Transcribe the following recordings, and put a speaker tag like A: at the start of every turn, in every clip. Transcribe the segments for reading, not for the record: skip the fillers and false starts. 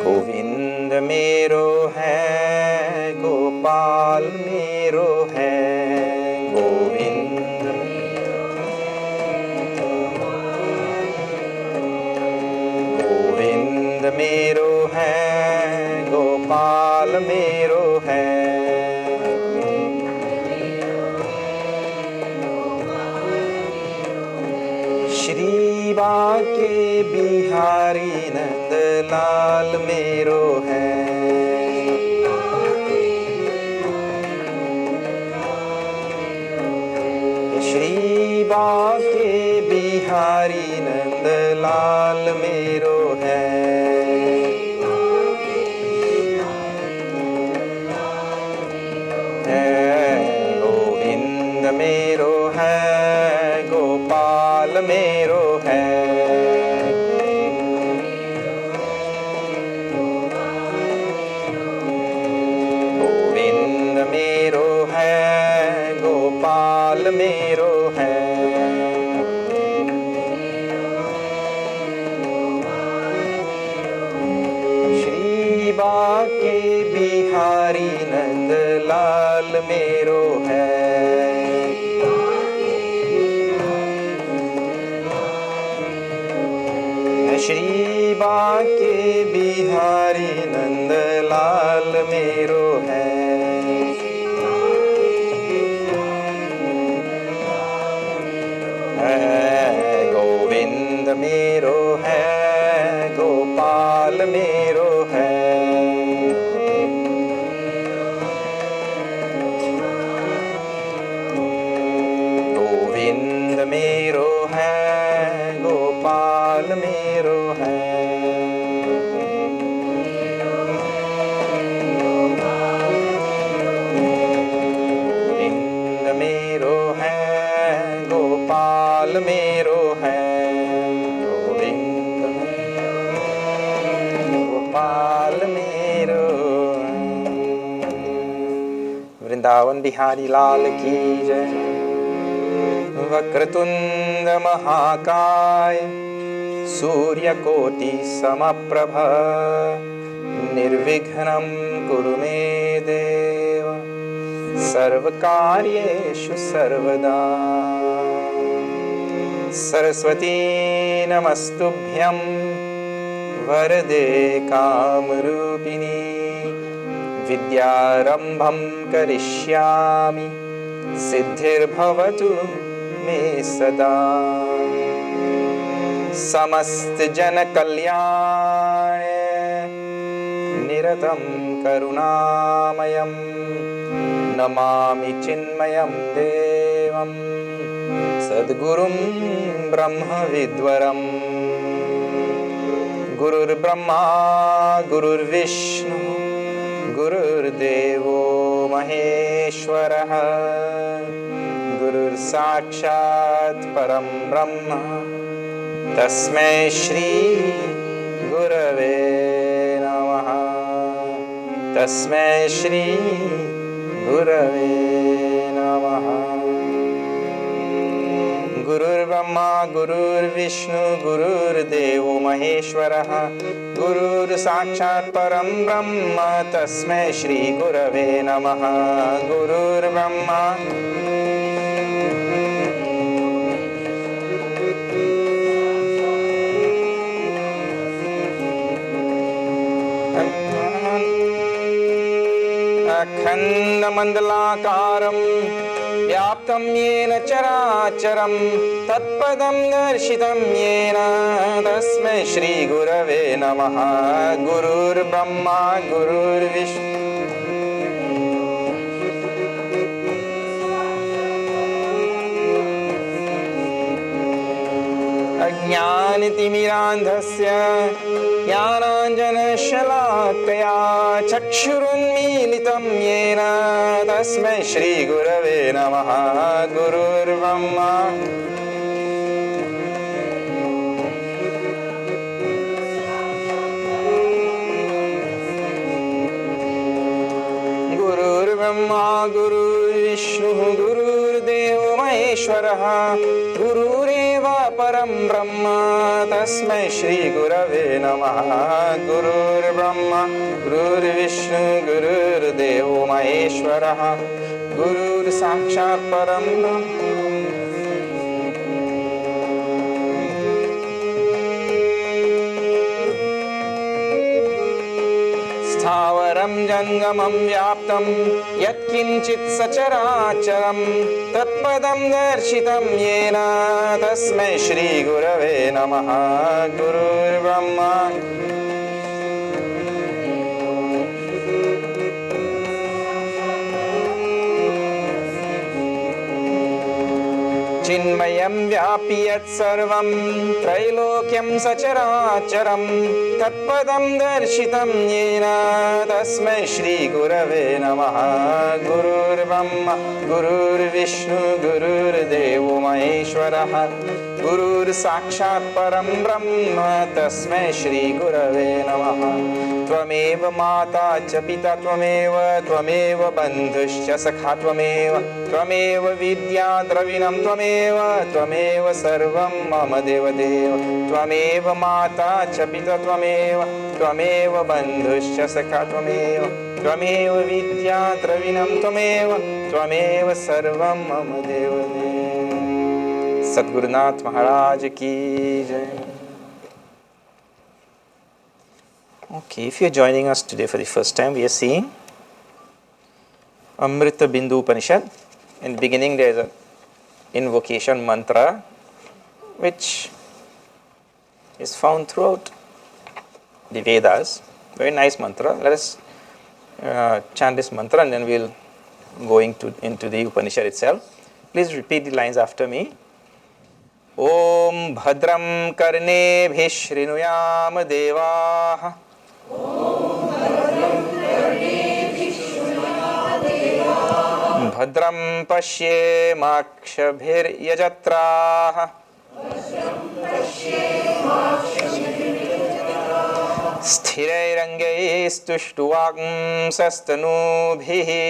A: गोविंद मेरो है, गोपाल मेरो है, गोविंद गोविंद मेरो है, गोपाल मेरो है। श्री बाके बिहारी नंदलाल मेरो है, श्री बाके बिहारी नंदलाल मेरो है। गोविंद मेरो है, गोपाल मेरो है। गोविंद मेरो है, गोपाल मेरो है। श्री बाके बिहारी नंदलाल मेरो है। श्री बाके बिहारी नंदलाल मेरो है। गोविंद मेरो है, गोपाल मेरो है। गोविंद मेरो है, गोपाल मेरो है। गोविंद मेरो है, गोपाल मेरो है। गोविंद गोपाल मेरो। वृंदावन बिहारी लाल की जय। वक्रतुंड महाकाय, सूर्यकोटि समप्रभ, निर्विघ्नं कुरु मे देव, सर्वकार्येषु सर्वदा। सरस्वती नमस्तुभ्यं, वरदे कामरूपिणी, विद्यारंभं करिष्यामि, सिद्धिर्भवतु मे सदा। समस्त जन कल्याण, निरतं करुणामयं, नमामि चिन्मयं देवं, सद्गुरुं ब्रह्म विद्वरम्। गुरुर्ब्रह्मा गुरुर्विष्णु, गुरुर्देवो महेश्वरः, गुरुर्साक्षात् परं ब्रह्म, तस्मै श्री गुरवे नमः। तस्मै श्री गुरवे नमः। गुरुर्ब्रह्मा गुरुर्विष्णु, गुरुर्देवो महेश्वरः, गुरुर्साक्षात् परं ब्रह्म, तस्मै श्री गुरवे नमः। गुरुर्ब्रह्मा अखण्डमण्डलाकारं, व्याप्तं येन चराचरं, तत्पदं दर्शितं येन, तस्मै श्री गुरवे नमः। गुरुर्ब्रह्मा गुरुर्विष्णु, अज्ञानतिमिरान्धस्य ज्ञानाञ्जनशलाकया, चक्षुरुन्मीलितं येन, तस्मै श्री गुरवे नमः। गुरुर्ब्रह्मा गुरुर्ब्रह्मा गुरुर्विष्णु, गुरुर्देवो महेश्वरः गुरुरेव परं ब्रह्म तस्मै श्री गुरवे नमः गुरुर्ब्रह्मा गुरुर्विष्णु गुरुर्देवो महेश्वरः गुरुर्साक्षात् परं ब्रह्म स्थावरं जङ्गमं व्याप्तं यत्किञ्चित् सचराचरं तत्पदं दर्शितं येन तस्मै श्रीगुरवे नमः गुरुर्ब्रह्मा चिन्मयं व्यापि यत्सर्वं त्रैलोक्यं सचराचरं तत्पदं दर्शितं येन तस्मै श्रीगुरवे नमः गुरुर्ब्रह्मा गुरुर्विष्णु गुरुर्देवो महेश्वरः गुरुर्साक्षात् परं ब्रह्म तस्मै श्रीगुरवे नमः त्वमेव माता च पिता त्वमेव बन्धुश्च सखा त्वमेव विद्या द्रविणं त्वमेव सर्वं मम देवदेव त्वमेव माता च पिता त्वमेव बन्धुश्च सखा त्वमेव विद्या द्रविणं त्वमेव सर्वं मम देवदेव। सद्गुरुनाथ महाराज की जय। Okay, if you are joining us today for the first time, we are seeing Amṛtabindu Upaniṣad. In the beginning, there is an invocation mantra which is found throughout the Vedas. Very nice mantra. Let us chant this mantra and then we will go into the Upanishad itself. Please repeat the lines after me. Om Bhadram Karnebhi Shrinuyam Devaha Bhadram Pashye Makshabhir Yajatraha Sthirairangaistushtuvam sastanubhihi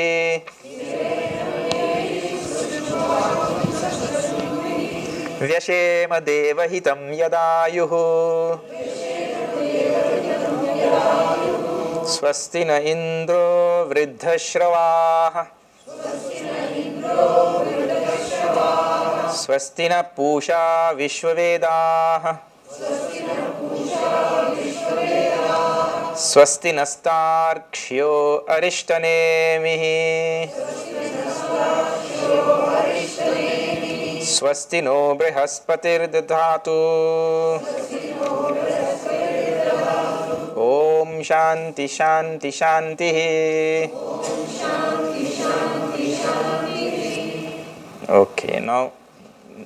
A: Vyashema devahitam yadayuhu Swasti na indro vriddhashravah Swasti na pusha vishwavedah Swasti nastarkshyo arishtanemihi Swasti no brihaspati'r dadhatu Om Shanti Shanti Shanti. Okay, now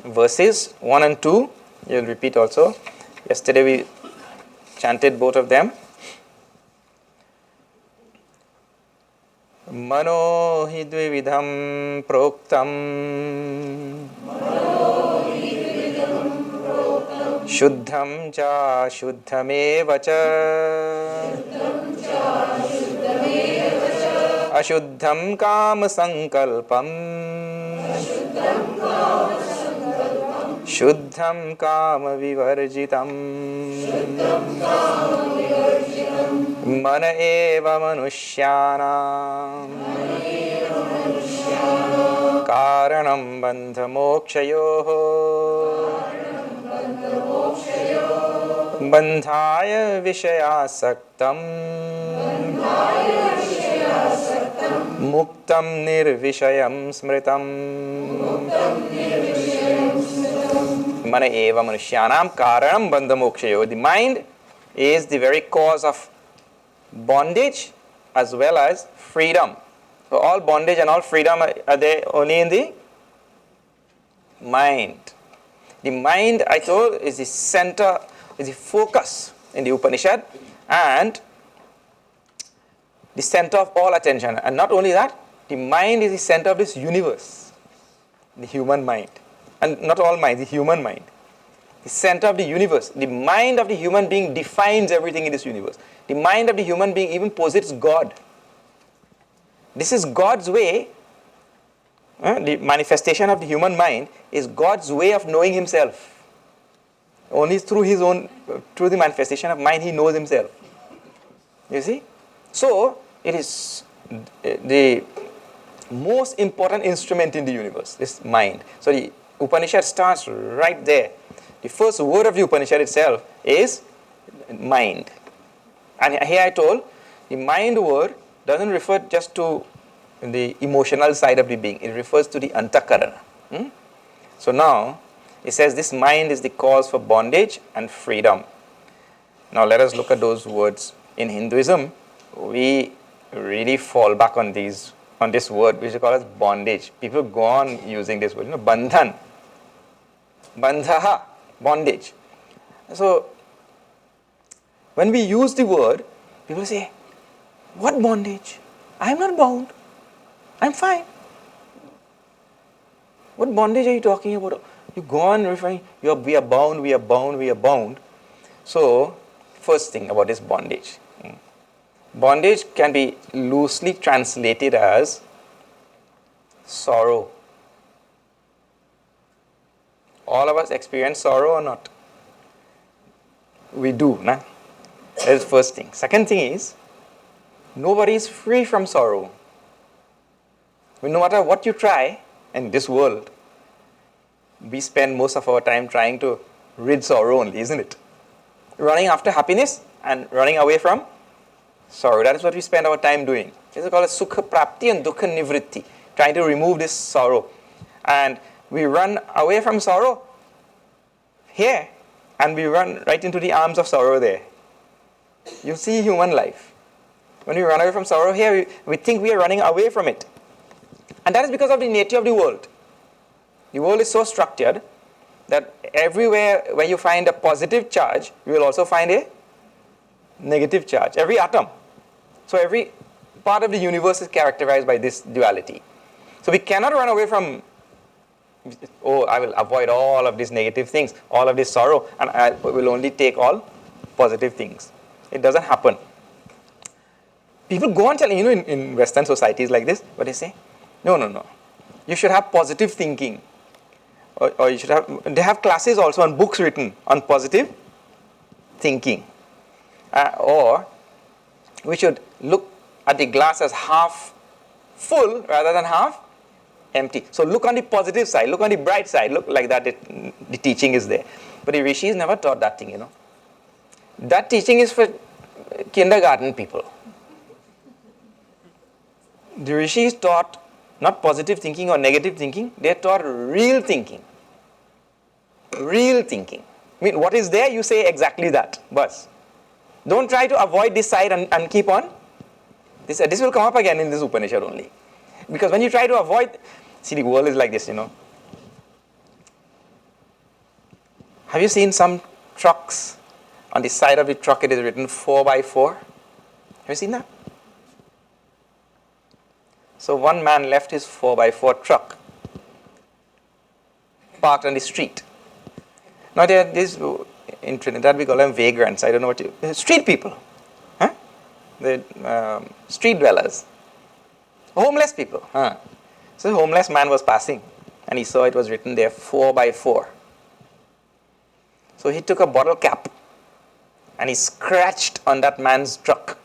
A: verses 1 and 2 you will repeat also. Yesterday we chanted both of them. Mano hi dvividham proktam Shuddham cha shuddhameva cha Ashuddham kama sankalpam Shuddham kama vivarjitam Mana eva manushyanam Karanam bandha mokshayoho Bandhaya vishayasaktam Muktam nirvishayam smritam Mana eva manushyanam karanam bandha mokshayo. The mind is the very cause of bondage as well as freedom. So all bondage and all freedom are there only in the mind. The mind, I told, is the center, is the focus in the Upanishad and the center of all attention. And not only that, the mind is the center of this universe, the human mind. And not all mind, the human mind. The center of the universe. The mind of the human being defines everything in this universe. The mind of the human being even posits God. This is God's way The manifestation of the human mind is God's way of knowing himself. Only through through the manifestation of mind, he knows himself. You see? So, it is the most important instrument in the universe, this mind. So, the Upanishad starts right there. The first word of the Upanishad itself is mind. And here I told, the mind word doesn't refer just to the emotional side of the being. It refers to the antakarana. So now, it says this mind is the cause for bondage and freedom. Now let us look at those words. In Hinduism, we really fall back on this word, which is called as bondage. People go on using this word, bandhan, bandhaha, bondage. So when we use the word, people say, what bondage? I am not bound. I am fine. What bondage are you talking about? You go on referring, we are bound, we are bound, we are bound. So, first thing about this bondage. Bondage can be loosely translated as sorrow. All of us experience sorrow or not? We do, nah? That is the first thing. Second thing is, nobody is free from sorrow. No matter what you try in this world, we spend most of our time trying to rid sorrow only, isn't it? Running after happiness and running away from sorrow. That is what we spend our time doing. This is called sukha prapti and dukkha nivritti, trying to remove this sorrow. And we run away from sorrow here, and we run right into the arms of sorrow there. You see human life. When we run away from sorrow here, we think we are running away from it. And that is because of the nature of the world. The world is so structured that everywhere where you find a positive charge, you will also find a negative charge. Every atom. So every part of the universe is characterized by this duality. So we cannot run away from, I will avoid all of these negative things, all of this sorrow, and I will only take all positive things. It doesn't happen. People go on telling, in Western societies like this, what they say? No. You should have positive thinking. Or you should have, they have classes also on books written on positive thinking. Or we should look at the glass as half full rather than half empty. So look on the positive side, look on the bright side, look like that the teaching is there. But the rishis never taught that thing, That teaching is for kindergarten people. The rishis taught not positive thinking or negative thinking, they taught real thinking. Real thinking. I mean, what is there, you say exactly that. Bas. Don't try to avoid this side and keep on. This will come up again in this Upanishad only. Because when you try to avoid, see, the world is like this, Have you seen some trucks? On the side of the truck it is written 4x4. Have you seen that? So one man left his 4x4 truck parked on the street. Now there are these, in Trinidad we call them vagrants. I don't know street people. Huh? The street dwellers. Homeless people. Huh? So a homeless man was passing and he saw it was written there 4x4. So he took a bottle cap and he scratched on that man's truck.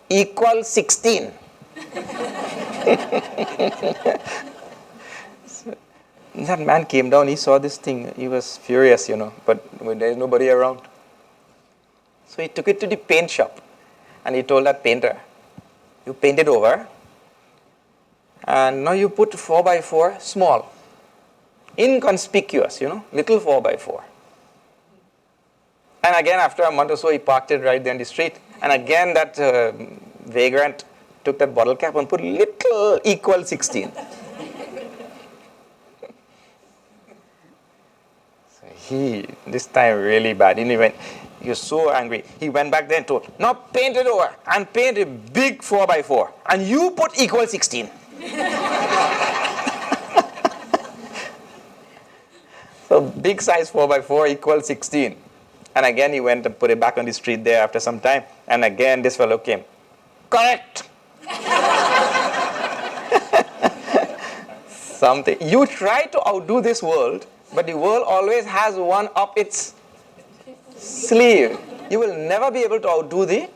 A: Equal 16. So that man came down, he saw this thing, he was furious, but there is nobody around. So he took it to the paint shop and he told that painter, you paint it over and now you put 4x4 small, inconspicuous, little 4x4. And again after a month or so he parked it right there in the street and again that vagrant took that bottle cap and put little equal 16. So he, this time really bad. He was so angry. He went back there and told, now paint it over and paint a big 4x4 and you put equal 16. So big size 4x4 equals 16. And again he went and put it back on the street there after some time. And again this fellow came. Correct. something. You try to outdo this world, but the world always has one up its sleeve. You will never be able to outdo the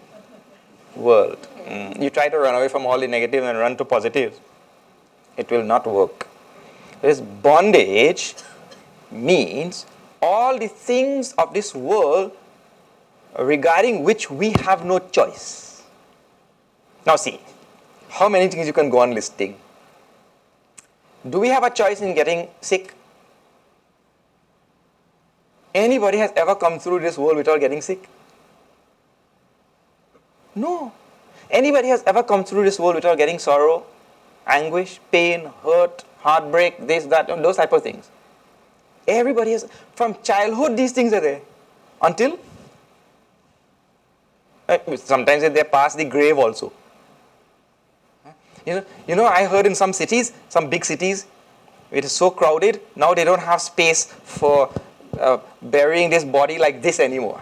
A: world. You try to run away from all the negatives and run to positives. It will not work. This bondage means all the things of this world regarding which we have no choice. Now see, how many things you can go on listing. Do we have a choice in getting sick? Anybody has ever come through this world without getting sick? No. Anybody has ever come through this world without getting sorrow, anguish, pain, hurt, heartbreak, this, that, those type of things? Everybody has, from childhood these things are there until sometimes they're past the grave also. You know, I heard in some cities, some big cities, it is so crowded, now they don't have space for burying this body like this anymore.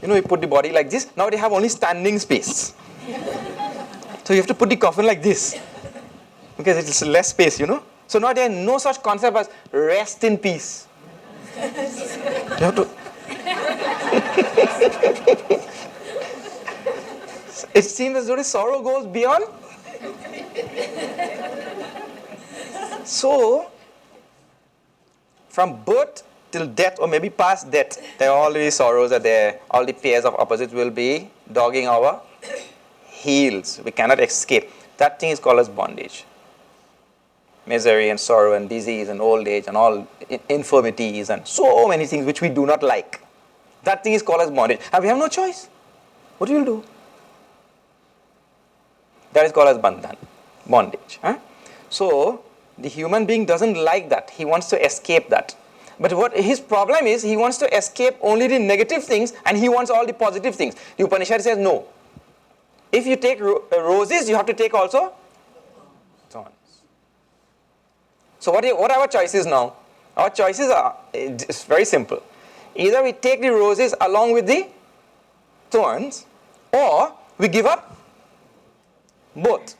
A: You know, you put the body like this, now they have only standing space. So you have to put the coffin like this, because it is less space, you know. So now there is no such concept as rest in peace. You have to it seems as though the sorrow goes beyond. So, from birth till death, or maybe past death, there are all these sorrows are there. All the pairs of opposites will be dogging our heels. We cannot escape. That thing is called as bondage. Misery and sorrow and disease and old age and all infirmities and so many things which we do not like. That thing is called as bondage. And we have no choice. What do you do? That is called as bandhan, bondage. So, the human being doesn't like that. He wants to escape that. But what his problem is, he wants to escape only the negative things and he wants all the positive things. The Upanishad says no. If you take roses, you have to take also thorns. So what are our choices now? Our choices are, it's very simple. Either we take the roses along with the thorns, or we give up both.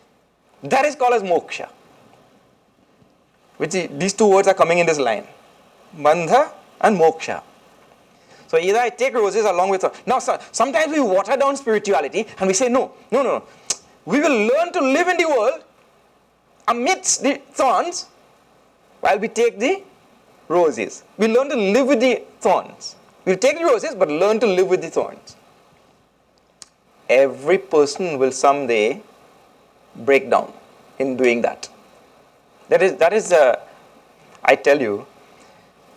A: That is called as moksha. These two words are coming in this line. Bandha and moksha. So either I take roses along with... Now sometimes we water down spirituality and we say no. We will learn to live in the world amidst the thorns while we take the roses. We learn to live with the thorns. We'll take the roses but learn to live with the thorns. Every person will someday break down in doing that. That is I tell you,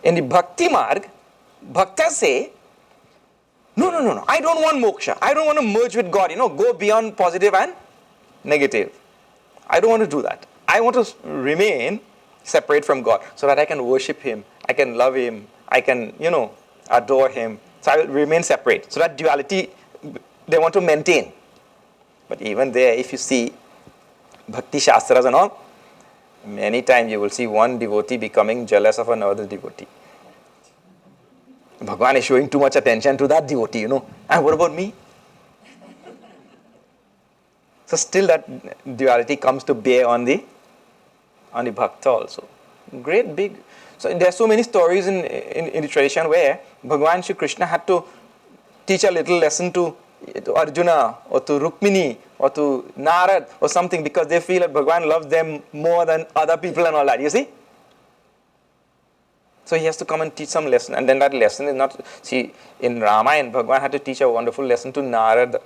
A: in the bhakti marg, bhaktas say, no, I don't want moksha. I don't want to merge with God, go beyond positive and negative. I don't want to do that. I want to remain separate from God so that I can worship Him, I can love Him, I can, adore Him. So I will remain separate. So that duality they want to maintain. But even there, if you see Bhakti Shastras and all, many times you will see one devotee becoming jealous of another devotee. Bhagwan is showing too much attention to that devotee, and what about me? So still that duality comes to bear on the bhakta also. Great big. So there are so many stories in the tradition where Bhagwan Shri Krishna had to teach a little lesson to Arjuna or to Rukmini or to Narad or something because they feel that Bhagwan loves them more than other people and all that, you see? So he has to come and teach some lesson, and then that lesson is not... See, in Ramayana, Bhagwan had to teach a wonderful lesson to Narad.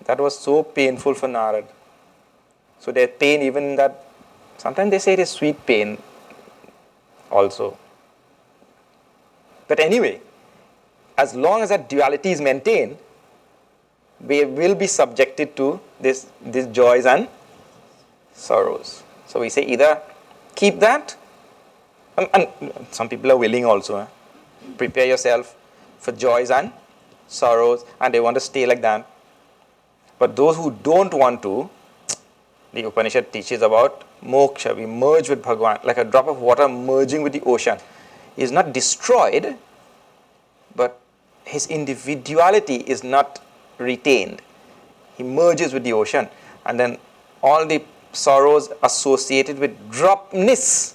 A: That was so painful for Narad. So there's pain even in that... Sometimes they say it is sweet pain also. But anyway, as long as that duality is maintained, we will be subjected to these joys and sorrows. So we say either keep that, and some people are willing also. Prepare yourself for joys and sorrows, and they want to stay like that. But those who don't want to, the Upanishad teaches about moksha. We merge with Bhagwan, like a drop of water merging with the ocean. He is not destroyed, but his individuality is not retained. He merges with the ocean, and then all the sorrows associated with dropness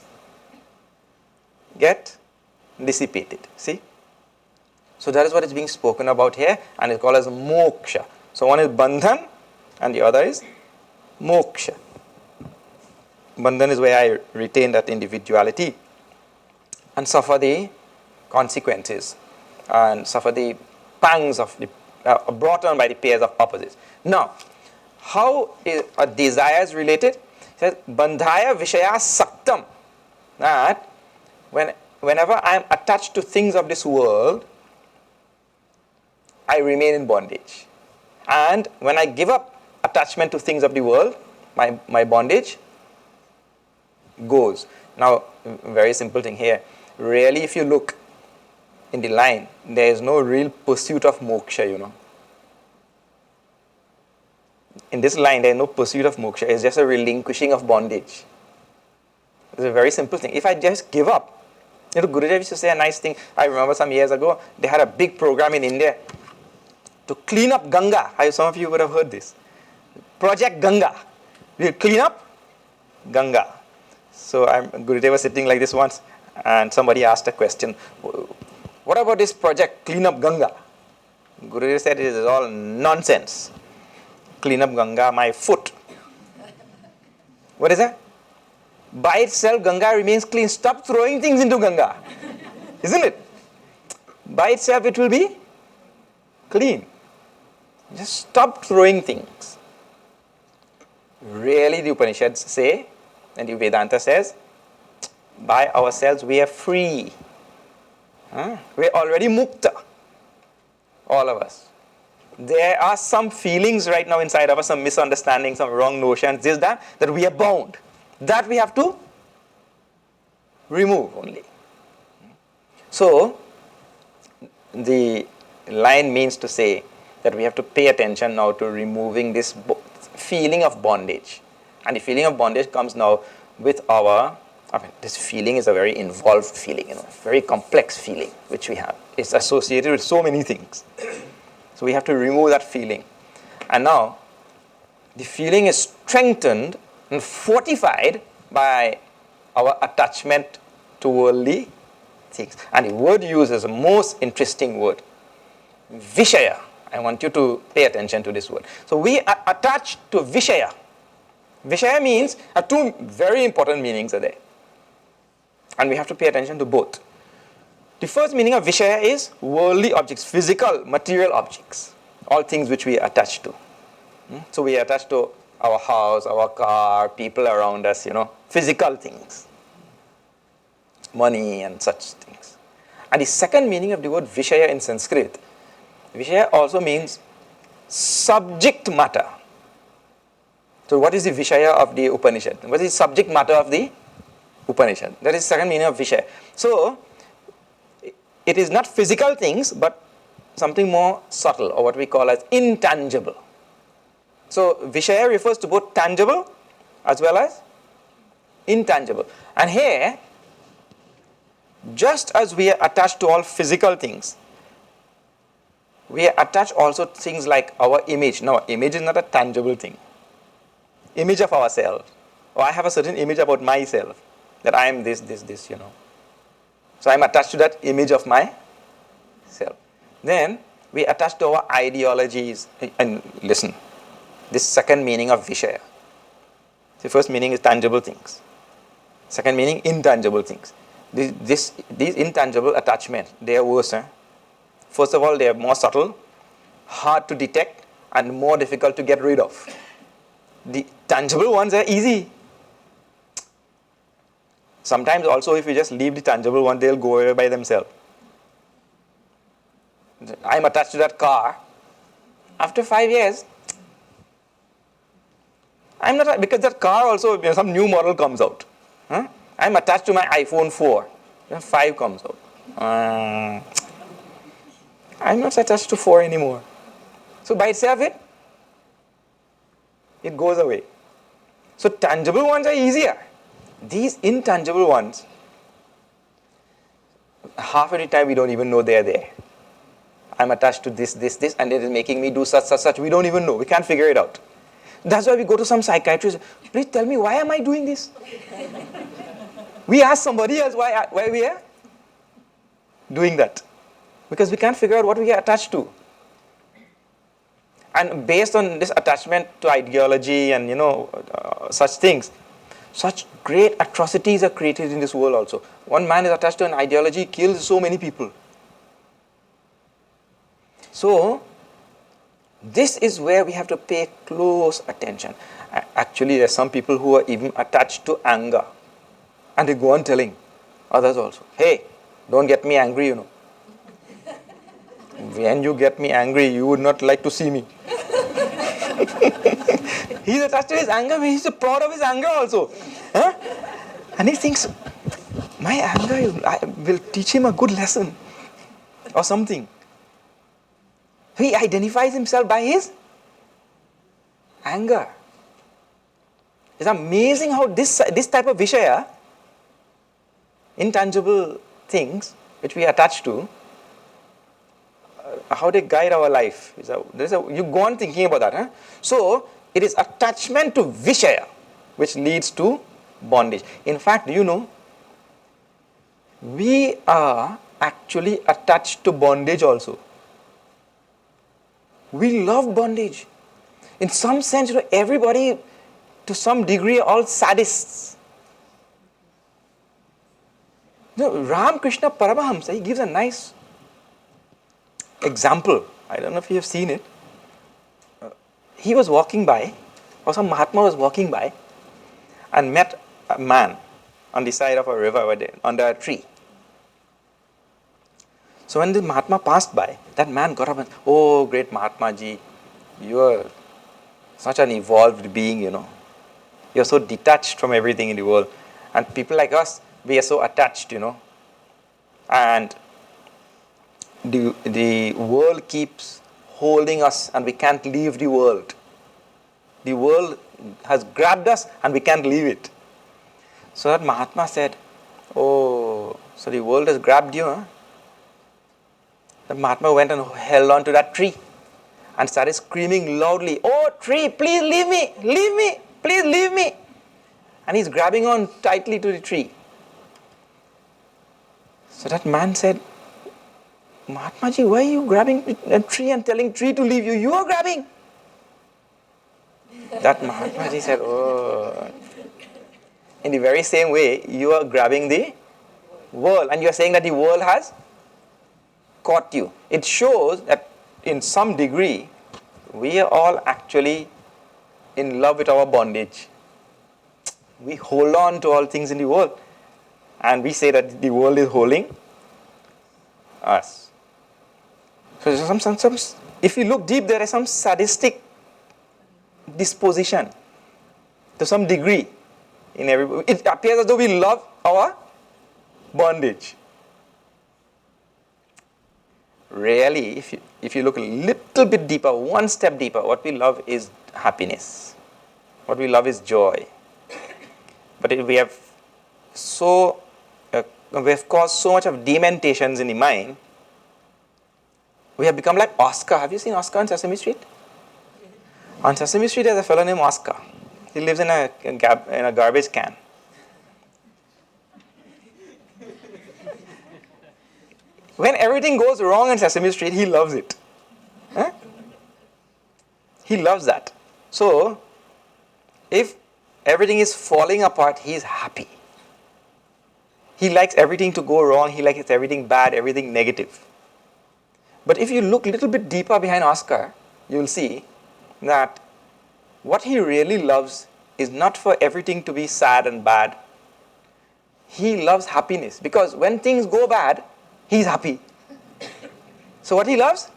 A: get dissipated. See? So that is what is being spoken about here, and it's called as moksha. So one is bandhan and the other is moksha. Bandhan is where I retain that individuality and suffer the consequences and suffer the pangs of the brought on by the pairs of opposites. Now, how are desires related? It says bandhaya vishaya saktam, that whenever I am attached to things of this world, I remain in bondage. And when I give up attachment to things of the world, my bondage goes. Now, very simple thing here. Really, if you look in the line, there is no real pursuit of moksha, you know. In this line, there is no pursuit of moksha. It's just a relinquishing of bondage. It's a very simple thing. If I just give up, you know, Gurudev used to say a nice thing. I remember some years ago, they had a big program in India to clean up Ganga. Some of you would have heard this. Project Ganga. We'll clean up Ganga. So Gurudev was sitting like this once, and somebody asked a question. What about this project, clean up Ganga? Gurudev said it is all nonsense. Clean up Ganga, my foot. What is that? By itself, Ganga remains clean. Stop throwing things into Ganga. Isn't it? By itself, it will be clean. Just stop throwing things. Really, the Upanishads say, and the Vedanta says, by ourselves we are free. We are already mukta. All of us. There are some feelings right now inside of us, some misunderstandings, some wrong notions, this, that we are bound. That we have to remove only. So, the line means to say that we have to pay attention now to removing this feeling of bondage. And the feeling of bondage comes now with this feeling is a very involved feeling, very complex feeling which we have. It's associated with so many things. So we have to remove that feeling. And now, the feeling is strengthened and fortified by our attachment to worldly things. And the word used is the most interesting word. Vishaya. I want you to pay attention to this word. So we are attached to Vishaya. Vishaya means, two very important meanings are there. And we have to pay attention to both. The first meaning of Vishaya is worldly objects, physical, material objects. All things which we are attached to. So we are attached to our house, our car, people around us, physical things. Money and such things. And the second meaning of the word Vishaya in Sanskrit, Vishaya also means subject matter. So what is the Vishaya of the Upanishad? What is the subject matter of the Upanishad? That is the second meaning of Vishaya. So, it is not physical things, but something more subtle, or what we call as intangible. So, Vishaya refers to both tangible as well as intangible. And here, just as we are attached to all physical things, we are attached also to things like our image. Now, image is not a tangible thing. Image of ourselves. Or I have a certain image about myself, that I am this. So I am attached to that image of myself. Then we attach to our ideologies. And listen, this second meaning of Vishaya. The first meaning is tangible things. Second meaning, intangible things. These intangible attachments, they are worse. First of all, they are more subtle, hard to detect, and more difficult to get rid of. The tangible ones are easy. Sometimes also if you just leave the tangible one, they'll go away by themselves. I'm attached to that car. After 5 years, I'm not, because that car also, some new model comes out. I'm attached to my iPhone 4. 5 comes out. I'm not attached to 4 anymore. So by itself, it goes away. So tangible ones are easier. These intangible ones, half of the time we don't even know they're there. I'm attached to this, and it is making me do such. We don't even know. We can't figure it out. That's why we go to some psychiatrist. Please tell me, why am I doing this? We ask somebody else why we are doing that. Because we can't figure out what we are attached to. And based on this attachment to ideology and, such things, such great atrocities are created in this world also. One man is attached to an ideology, kills so many people. So, this is where we have to pay close attention. Actually, there are some people who are even attached to anger. And they go on telling others also, hey, don't get me angry, When you get me angry, you would not like to see me. He's attached to his anger, he's proud of his anger also. Huh? And he thinks, my anger will teach him a good lesson or something. He identifies himself by his anger. It's amazing how this type of vishaya, intangible things which we attach to, how they guide our life. You go on thinking about that. Huh? So, it is attachment to vishaya which leads to bondage. In fact, do you know, we are actually attached to bondage also. We love bondage. In some sense, everybody to some degree are all sadists. Ramakrishna Paramahamsa, he gives a nice example. I don't know if you have seen it. He was walking by, or some Mahatma was walking by, and met a man on the side of a river under a tree. So when the Mahatma passed by, that man got up and, oh, great Mahatma Ji, you are such an evolved being, You are so detached from everything in the world. And people like us, we are so attached, And the world keeps holding us and we can't leave the world. The world has grabbed us and we can't leave it. So that Mahatma said, oh, so the world has grabbed you, huh? The Mahatma went and held on to that tree and started screaming loudly, oh tree, please leave me, please leave me. And he's grabbing on tightly to the tree. So that man said, Mahatma Ji, why are you grabbing a tree and telling tree to leave you? You are grabbing. That Mahatma Ji said, oh, in the very same way, you are grabbing the world and you are saying that the world has caught you. It shows that in some degree, we are all actually in love with our bondage. We hold on to all things in the world and we say that the world is holding us. So if you look deep, there is some sadistic disposition to some degree in everybody. It appears as though we love our bondage. Really, if you look a little bit deeper, one step deeper, what we love is happiness. What we love is joy. But we have caused so much of dementations in the mind. We have become like Oscar. Have you seen Oscar on Sesame Street? On Sesame Street, there's a fellow named Oscar. He lives in a garbage can. When everything goes wrong on Sesame Street, he loves it. Huh? He loves that. So, if everything is falling apart, he is happy. He likes everything to go wrong. He likes everything bad, everything negative. But if you look a little bit deeper behind Oscar, you will see that what he really loves is not for everything to be sad and bad. He loves happiness because when things go bad, he's happy. So what he loves?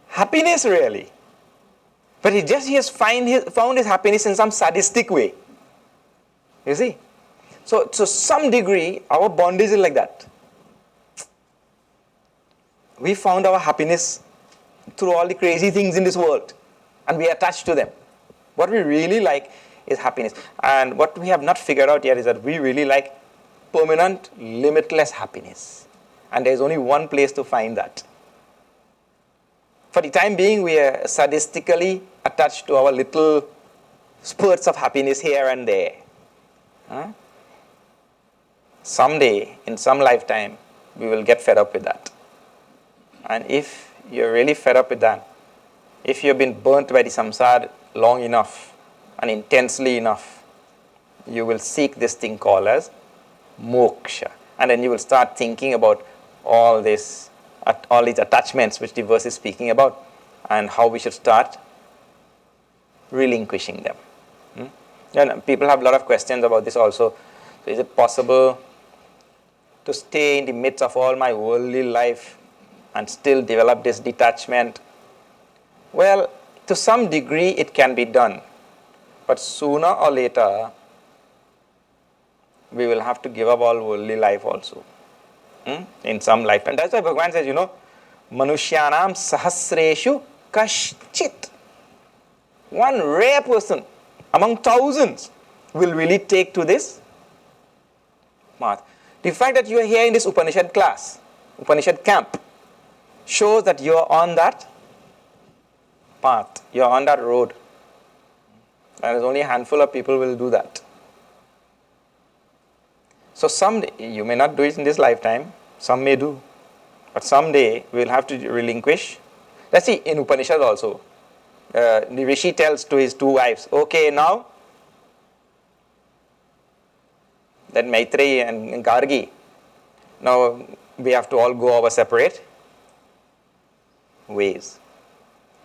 A: Happiness really. But he has found his happiness in some sadistic way. You see? So to some degree, our bondage is like that. We found our happiness through all the crazy things in this world. And we attach to them. What we really like is happiness. And what we have not figured out yet is that we really like permanent, limitless happiness. And there's only one place to find that. For the time being, we are sadistically attached to our little spurts of happiness here and there. Huh? someday, in some lifetime, we will get fed up with that. And if you're really fed up with that, if you've been burnt by the samsara long enough and intensely enough, you will seek this thing called as moksha. And then you will start thinking about all these attachments which the verse is speaking about, and how we should start relinquishing them. And people have a lot of questions about this also. So is it possible to stay in the midst of all my worldly life and still develop this detachment? Well, to some degree it can be done, but sooner or later we will have to give up all worldly life also, in some lifetime. That's why Bhagavan says, Manushyanam sahasreshu kashchit. One rare person among thousands will really take to this path. The fact that you are here in this Upaniṣad class, Upaniṣad camp, shows that you are on that path, you are on that road. And there's only a handful of people will do that. So someday, you may not do it in this lifetime, some may do, but someday we will have to relinquish. Let's see, in Upanishad also, the Rishi tells to his two wives, okay, now, that Maitreyi and Gargi, now we have to all go our separate ways.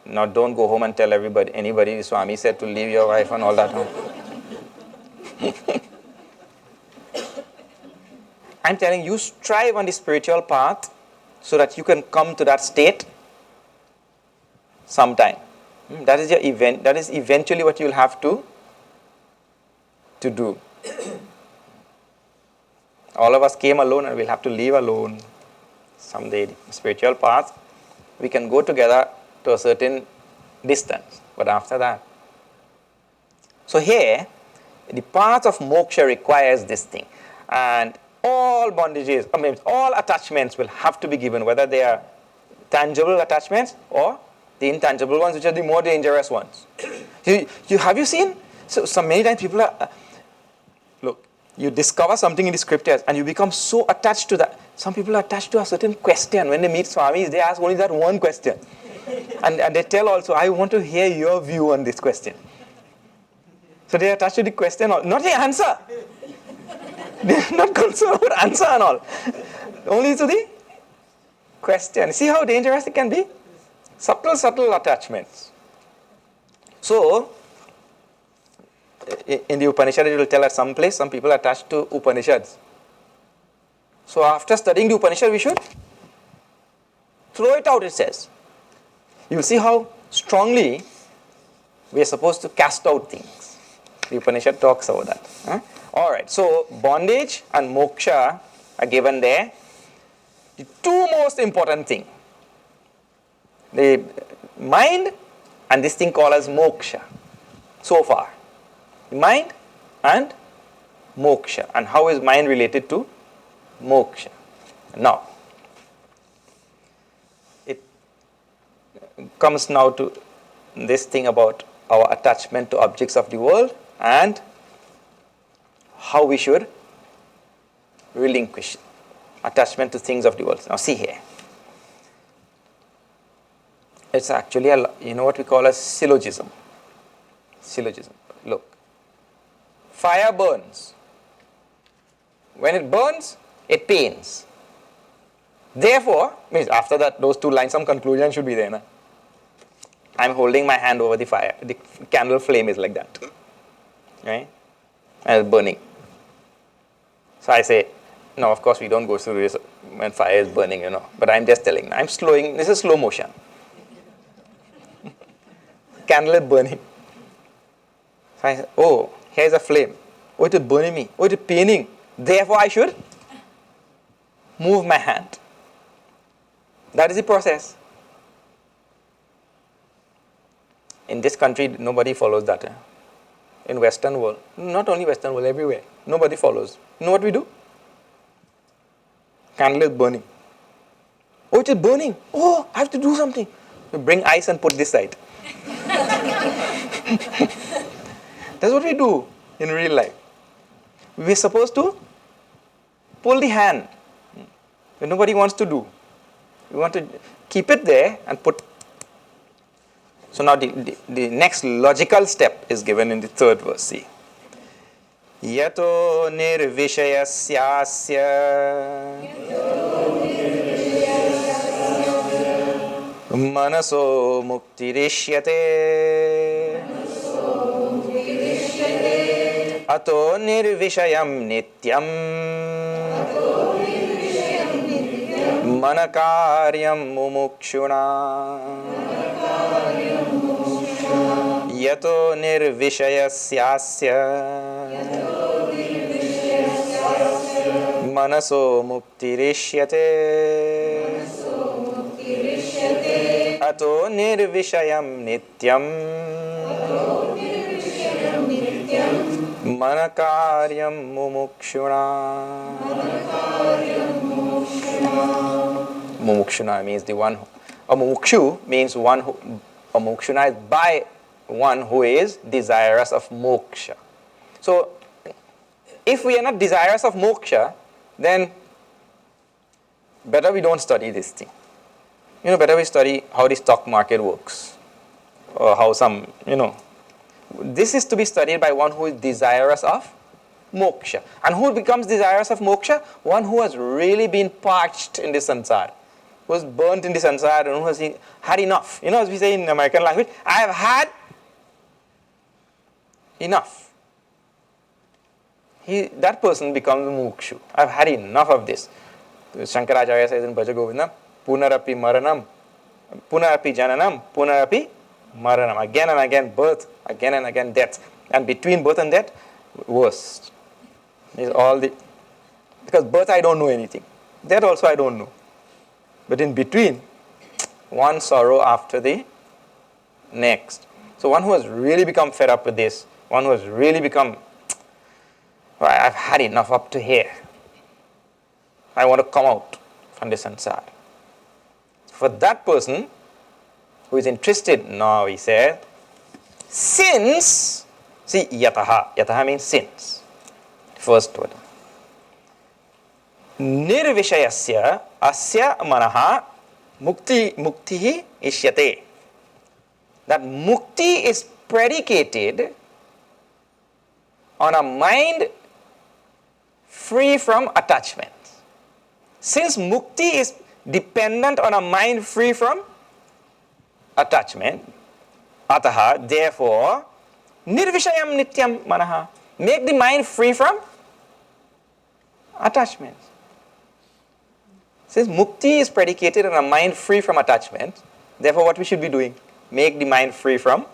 A: Now don't go home and tell anybody, Swami said to leave your wife and all that. I'm telling you, strive on the spiritual path so that you can come to that state sometime. That is your event. That is eventually what you'll have to do. All of us came alone and we'll have to leave alone someday. The spiritual path, we can go together to a certain distance, but after that. So here, the path of moksha requires this thing. And all bondages, all attachments will have to be given, whether they are tangible attachments or the intangible ones, which are the more dangerous ones. Have you seen? So many times people are, look, you discover something in the scriptures and you become so attached to that. Some people are attached to a certain question. When they meet Swamis, they ask only that one question. And they tell also, I want to hear your view on this question. So they are attached to the question, not the answer. They are not concerned about answer and all. Only to the question. See how dangerous it can be? Subtle attachments. So, in the Upanishad, it will tell at some place, some people are attached to Upanishads. So after studying the Upanishad, we should throw it out, it says. You will see how strongly we are supposed to cast out things. The Upanishad talks about that. Alright, so bondage and moksha are given there. The two most important things. The mind and this thing called as moksha. So far. The mind and moksha. And how is mind related to moksha? Now, it comes now to this thing about our attachment to objects of the world and how we should relinquish attachment to things of the world. Now see here. It's actually what we call a syllogism. Syllogism. Look. Fire burns. When it burns, it pains. Therefore, means after that, those two lines, some conclusion should be there. Na? I'm holding my hand over the fire. The candle flame is like that. Right? And it's burning. So I say, no, of course we don't go through this when fire is burning, But I'm just telling. I'm slowing. This is slow motion. Candle is burning. So I say, oh, here's a flame. Oh, it is burning me. Oh, it is paining. Therefore, I should move my hand. That is the process. In this country, nobody follows that. In Western world, not only Western world, everywhere, nobody follows. You know what we do? Candle is burning. Oh, it is burning. Oh, I have to do something. We bring ice and put this side. That's what we do in real life. We're supposed to pull the hand when nobody wants to do. We want to keep it there and put. So now the next logical step is given in the third verse. See. Yato nirvishayasya manaso muktirishyate ato nirvishayam nityam manakaryam mumukshuna yato nirvishayasya manaso muktirishyate ato nirvishayam nityam manakaryam mumukshuna. Mumukshuna means the one who, a mumukshu means one who, a mumukshuna is by one who is desirous of moksha. So if we are not desirous of moksha, then better we don't study this thing. Better we study how the stock market works, or how some, this is to be studied by one who is desirous of moksha. And who becomes desirous of moksha? One who has really been parched in the sansar, who has burnt in the sansar, and who has had enough. As we say in American language, I have had enough. That person becomes mukshu. I've had enough of this. Shankaracharya says in Bhaja Govindam, punarapi maranam, punarapi jananam, punarapi maranam. Again and again birth, again and again death. And between birth and death, worst. Is all the, because birth I don't know anything. Death also I don't know. But in between, one sorrow after the next. So one who has really become fed up with this, one who has really become, I've had enough up to here. I want to come out from this sansar. For that person who is interested now, he said, since, see, yataha means since. First word. Nirvishayasya asya manaha muktihi ishyate. That mukti is predicated on a mind free from attachment. Since mukti is dependent on a mind free from attachment, ataha, therefore, nirvishayam nityam manaha. Make the mind free from attachments. Since mukti is predicated on a mind free from attachment, therefore what we should be doing? Make the mind free from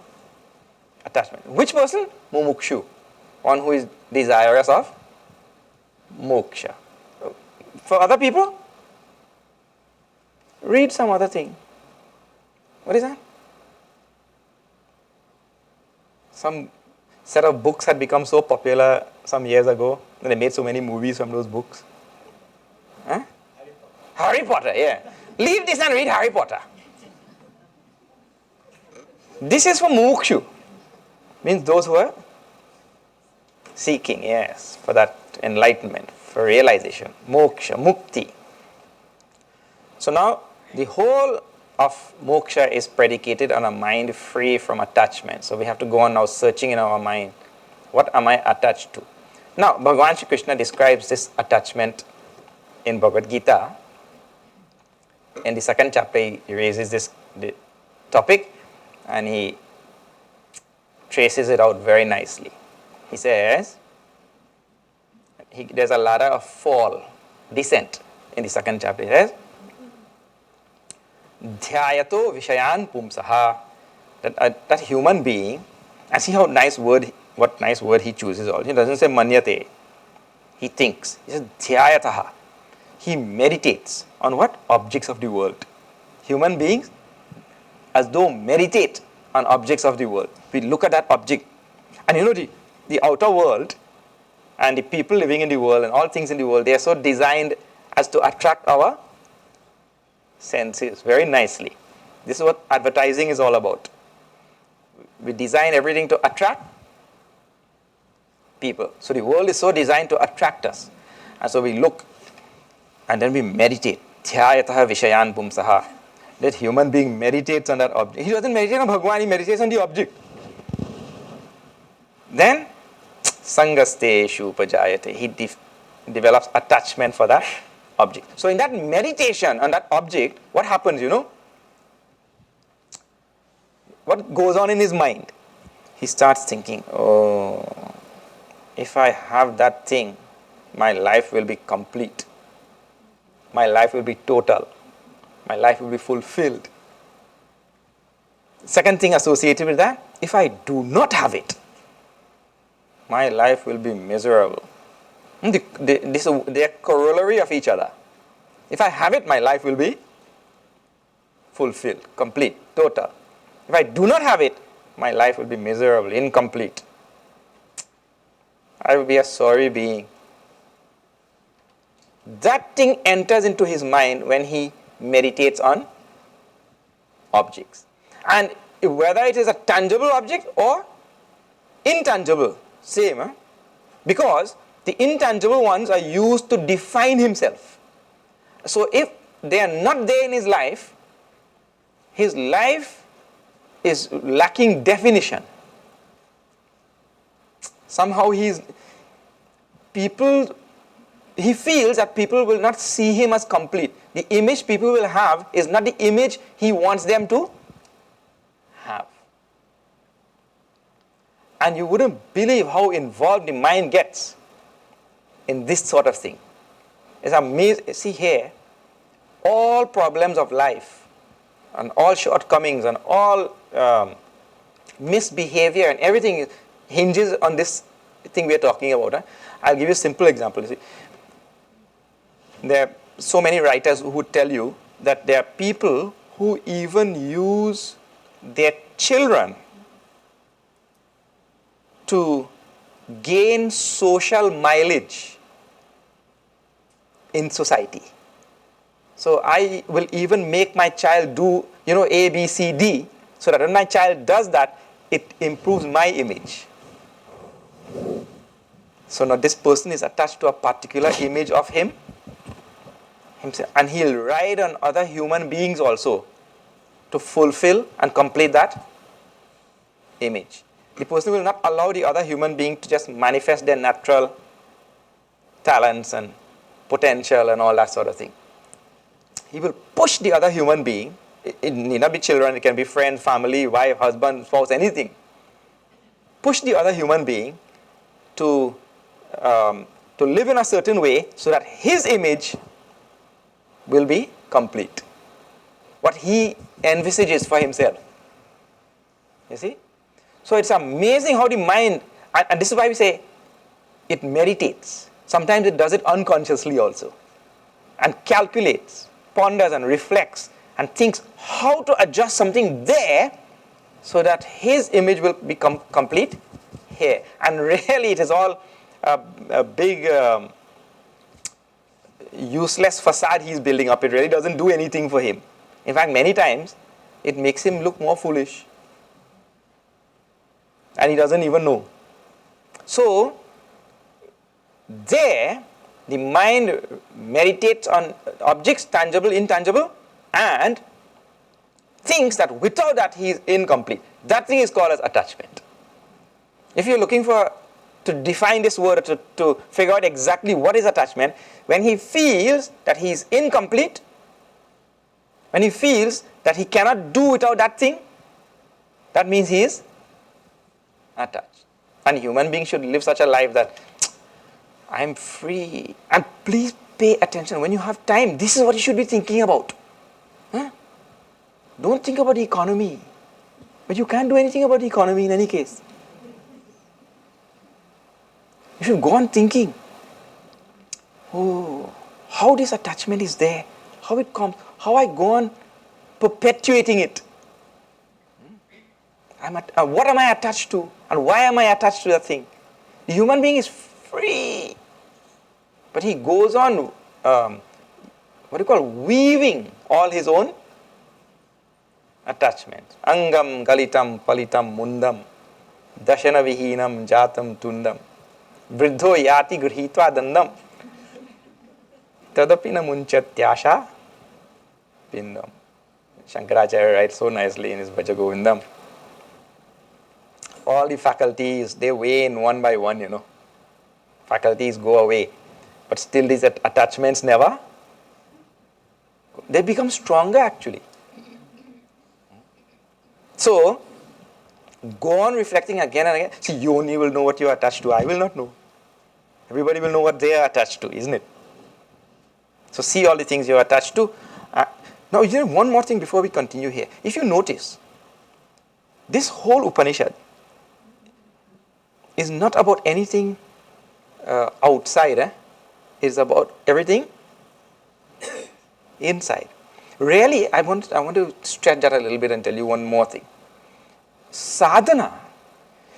A: attachment. Which person? Mumukshu. One who is desirous of moksha. For other people, read some other thing. What is that? Some set of books had become so popular some years ago, and they made so many movies from those books. Huh? Harry Potter, yeah. Leave this and read Harry Potter. This is for mukshu. Means those who are seeking, yes, for that enlightenment, for realization. Moksha, mukti. So now, the whole of moksha is predicated on a mind free from attachment. So we have to go on now searching in our mind. What am I attached to? Now, Bhagavan Shri Krishna describes this attachment in Bhagavad Gita. In the second chapter, he raises this topic and he traces it out very nicely. He says, there's a ladder of fall, descent in the second chapter. He says, Dhyayato Vishayan Pumsaha. That human being, and see how what nice word he chooses also. He doesn't say manyate. He thinks. He says Dhyayataha. He meditates on what? Objects of the world. Human beings, as though meditate on objects of the world. We look at that object. And the outer world and the people living in the world and all things in the world, they are so designed as to attract our senses very nicely. This is what advertising is all about. We design everything to attract people. So the world is so designed to attract us. And so we look And then we meditate. Dhyayataha vishayan pumsaha. That human being meditates on that object. He doesn't meditate on Bhagwan, he meditates on the object. Then, sangasteshu upajayate. He develops attachment for that object. So in that meditation on that object, what happens, What goes on in his mind? He starts thinking, oh, if I have that thing, my life will be complete. My life will be total. My life will be fulfilled. Second thing associated with that, if I do not have it, my life will be miserable. They are corollary of each other. If I have it, my life will be fulfilled, complete, total. If I do not have it, my life will be miserable, incomplete. I will be a sorry being. That thing enters into his mind when he meditates on objects. And whether it is a tangible object or intangible, same. Because the intangible ones are used to define himself. So if they are not there in his life is lacking definition. Somehow he feels that people will not see him as complete. The image people will have is not the image he wants them to have. And you wouldn't believe how involved the mind gets in this sort of thing. It's amazing. See here, all problems of life and all shortcomings and all misbehavior and everything hinges on this thing we are talking about. I'll give you a simple example. You see, there are so many writers who would tell you that there are people who even use their children to gain social mileage in society. So I will even make my child do, A, B, C, D, so that when my child does that, it improves my image. So now this person is attached to a particular image of himself, and he'll ride on other human beings also to fulfill and complete that image. The person will not allow the other human being to just manifest their natural talents and potential and all that sort of thing. He will push the other human being. It need not be children, it can be friend, family, wife, husband, spouse, anything. Push the other human being to live in a certain way so that his image will be complete. What he envisages for himself. You see? So it's amazing how the mind, and this is why we say it meditates. Sometimes it does it unconsciously also. And calculates, ponders and reflects and thinks how to adjust something there so that his image will become complete here. And really it is all a big useless facade he's building up. It really doesn't do anything for him. In fact, many times it makes him look more foolish. And he doesn't even know. So, there, the mind meditates on objects, tangible, intangible, and thinks that without that he is incomplete. That thing is called as attachment. If you're looking to define this word, to figure out exactly what is attachment, when he feels that he is incomplete, when he feels that he cannot do without that thing, that means he is attached. And human beings should live such a life that I am free. And please pay attention. When you have time, this is what you should be thinking about. Don't think about the economy. But you can't do anything about the economy in any case. You should go on thinking. Oh, how this attachment is there. How it comes. How I go on perpetuating it. What am I attached to? And why am I attached to that thing? The human being is free. But he goes on, weaving all his own attachments. Angam galitam palitam mundam dashana vihinam jatam tundam vriddho yati grihitva dandam. Tadapi na munchatyasha pindam. Shankaracharya writes so nicely in his Bhaja Govindam. All the faculties, they wane one by one, Faculties go away. But still these attachments never, they become stronger actually. So, go on reflecting again and again. See, you only will know what you are attached to. I will not know. Everybody will know what they are attached to, isn't it? So, see all the things you are attached to. Now, one more thing before we continue here. If you notice, this whole Upanishad is not about anything outside. It's about everything inside. Really, I want to stretch that a little bit and tell you one more thing. Sadhana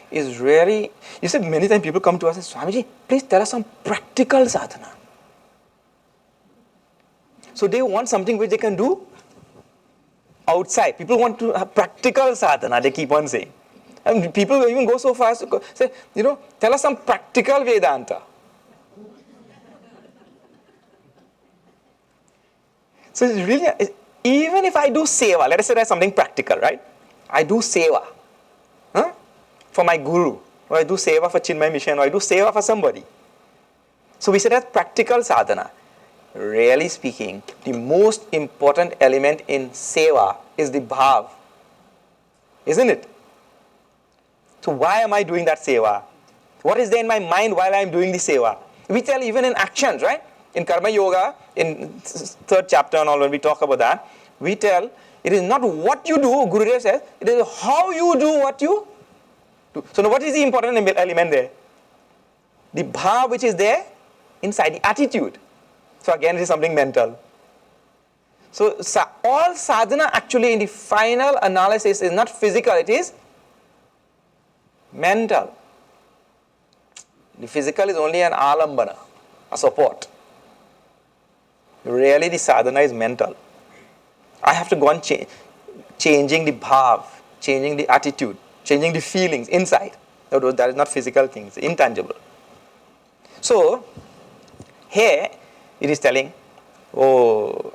A: is really, you said many times people come to us and say, Swamiji, please tell us some practical sadhana. So they want something which they can do outside. People want to have practical sadhana, they keep on saying. And people even go so far as to say, tell us some practical Vedanta. So it's really, even if I do seva, let us say that's something practical, right? I do seva for my guru, or I do seva for Chinmaya Mission, or I do seva for somebody. So we say that's practical sadhana. Really speaking, the most important element in seva is the bhav. Isn't it? So why am I doing that seva? What is there in my mind while I am doing the seva? We tell even in actions, right? In Karma Yoga, in 3rd chapter and all, when we talk about that, we tell it is not what you do, Gurudev says, it is how you do what you do. So now what is the important element there? The bhav which is there inside, the attitude. So again, it is something mental. So all sadhana actually in the final analysis is not physical, it is mental. The physical is only an alambana, a support. Really the sadhana is mental. I have to go on changing the bhav, changing the attitude, changing the feelings inside. That is not physical things, intangible. So, here it is telling, all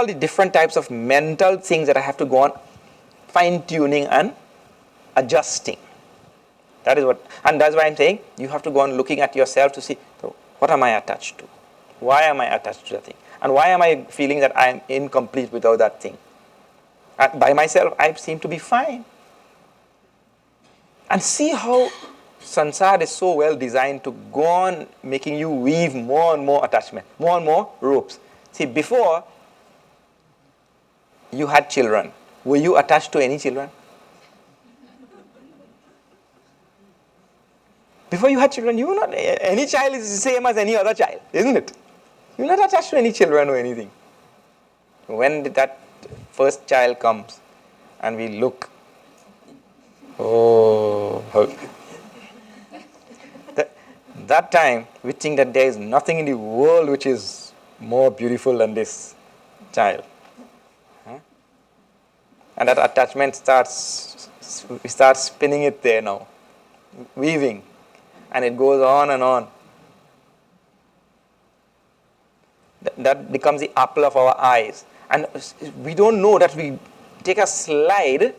A: the different types of mental things that I have to go on fine-tuning and adjusting. That is what, and that's why I'm saying, you have to go on looking at yourself to see, so what am I attached to? Why am I attached to that thing? And why am I feeling that I am incomplete without that thing? By myself, I seem to be fine. And see how Sansar is so well designed to go on making you weave more and more attachment, more and more ropes. See, before you had children, were you attached to any children? Before you had children, you were not, any child is the same as any other child, isn't it? You're not attached to any children or anything. When that first child comes and we look, that time we think that there is nothing in the world which is more beautiful than this child. And that attachment we start spinning it there now, weaving, and it goes on and on. That becomes the apple of our eyes. And we don't know that we take a slide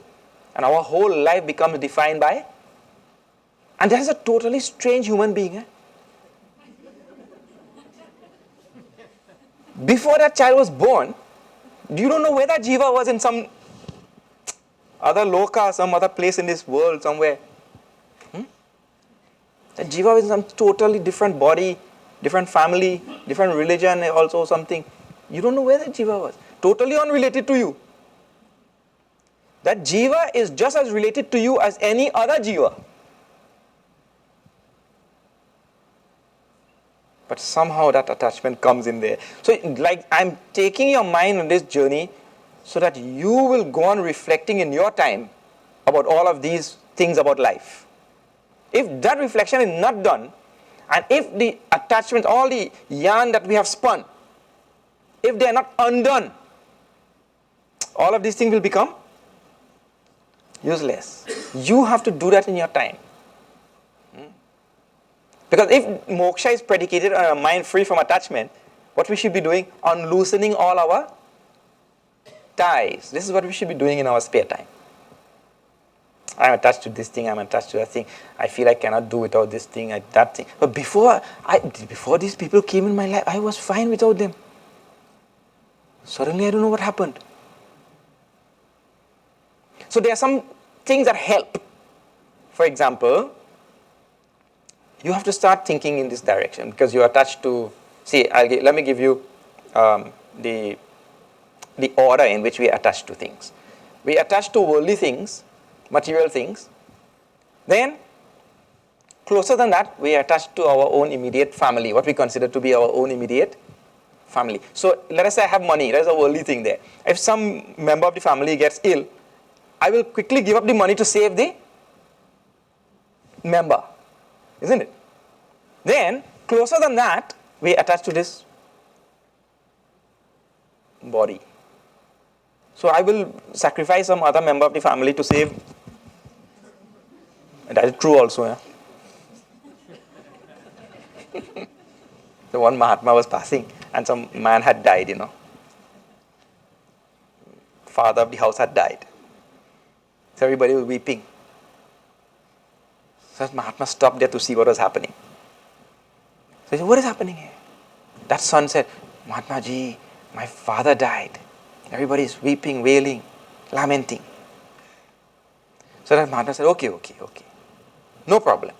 A: and our whole life becomes defined by. And that is a totally strange human being. Before that child was born, you don't know where that jiva was in some other loka, some other place in this world somewhere. That jiva was in some totally different body, different family, different religion, also something. You don't know where that jiva was. Totally unrelated to you. That jiva is just as related to you as any other jiva. But somehow that attachment comes in there. So like I'm taking your mind on this journey so that you will go on reflecting in your time about all of these things about life. If that reflection is not done, and if the attachment, all the yarn that we have spun, if they are not undone, all of these things will become useless. You have to do that in your time. Because if moksha is predicated on a mind free from attachment, What we should be doing? Unloosening all our ties. This is what we should be doing in our spare time. I'm attached to this thing, I'm attached to that thing. I feel I cannot do without this thing, that thing. But before these people came in my life, I was fine without them. Suddenly I don't know what happened. So there are some things that help. For example, you have to start thinking in this direction because you are attached to, let me give you the order in which we attach to things. We attach to worldly things, material things. Then, closer than that, we attach to our own immediate family, what we consider to be our own immediate family. So, let us say I have money, there's a worldly thing there. If some member of the family gets ill, I will quickly give up the money to save the member, isn't it? Then, closer than that, we attach to this body. So I will sacrifice some other member of the family to save. And that is true also. Yeah? The one Mahatma was passing and some man had died, Father of the house had died. So everybody was weeping. So Mahatma stopped there to see what was happening. So he said, what is happening here? That son said, Mahatma ji, my father died. Everybody is weeping, wailing, lamenting. So that Mahatma said, okay. No problem.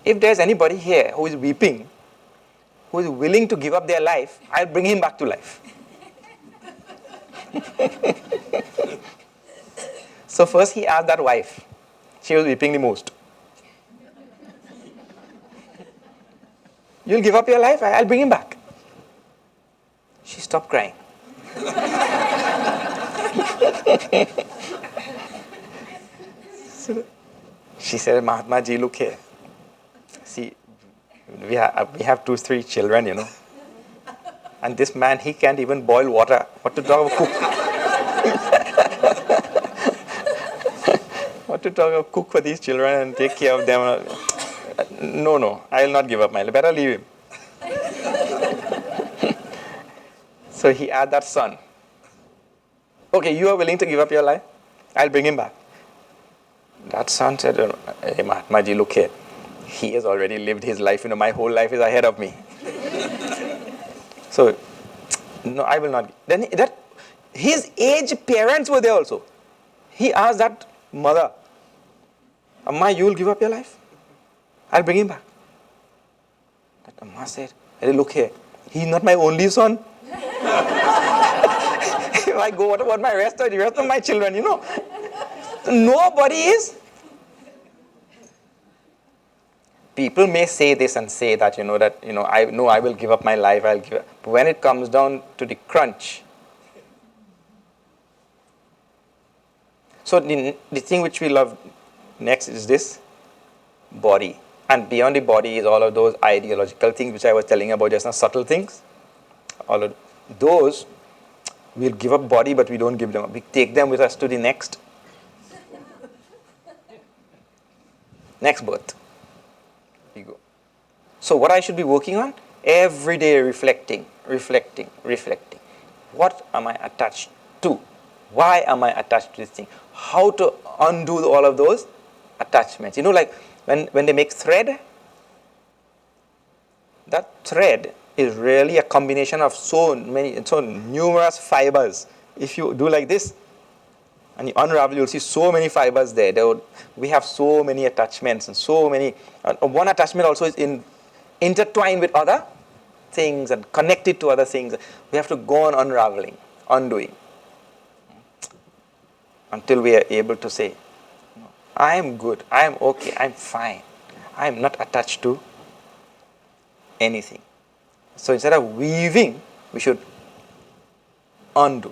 A: If there's anybody here who is weeping, who is willing to give up their life, I'll bring him back to life. So first he asked that wife. She was weeping the most. You'll give up your life? I'll bring him back. She stopped crying. She said, Mahatma ji, look here. See, we have 2-3 children, And this man, he can't even boil water. What to talk about cook? What to talk about cook for these children and take care of them? No, I will not give up my life. Better leave him. So he had that son. Okay, you are willing to give up your life? I'll bring him back. That son said, hey Mahatma ji, look here. He has already lived his life. My whole life is ahead of me. So, no, I will not. Then his aged parents were there also. He asked that mother, Amma, you will give up your life? I'll bring him back. That Amma said, hey, look here. He's not my only son. If I go, what about the rest of my children, Nobody is. People may say this and say that, I will give up my life, I'll give up. But when it comes down to the crunch, so the thing which we love next is this body. And beyond the body is all of those ideological things which I was telling about just now, subtle things. All of those, we'll give up body, but we don't give them up. We take them with us to the next birth. We go. So what I should be working on? Every day reflecting. What am I attached to? Why am I attached to this thing? How to undo all of those attachments. Like when they make thread, that thread is really a combination of so numerous fibers. If you do like this and you unravel, you'll see so many fibers there. We have so many attachments and so many. One attachment also is intertwined with other things and connected to other things. We have to go on unraveling, undoing, until we are able to say, I am good, I am okay, I am fine. I am not attached to anything. So instead of weaving, we should undo.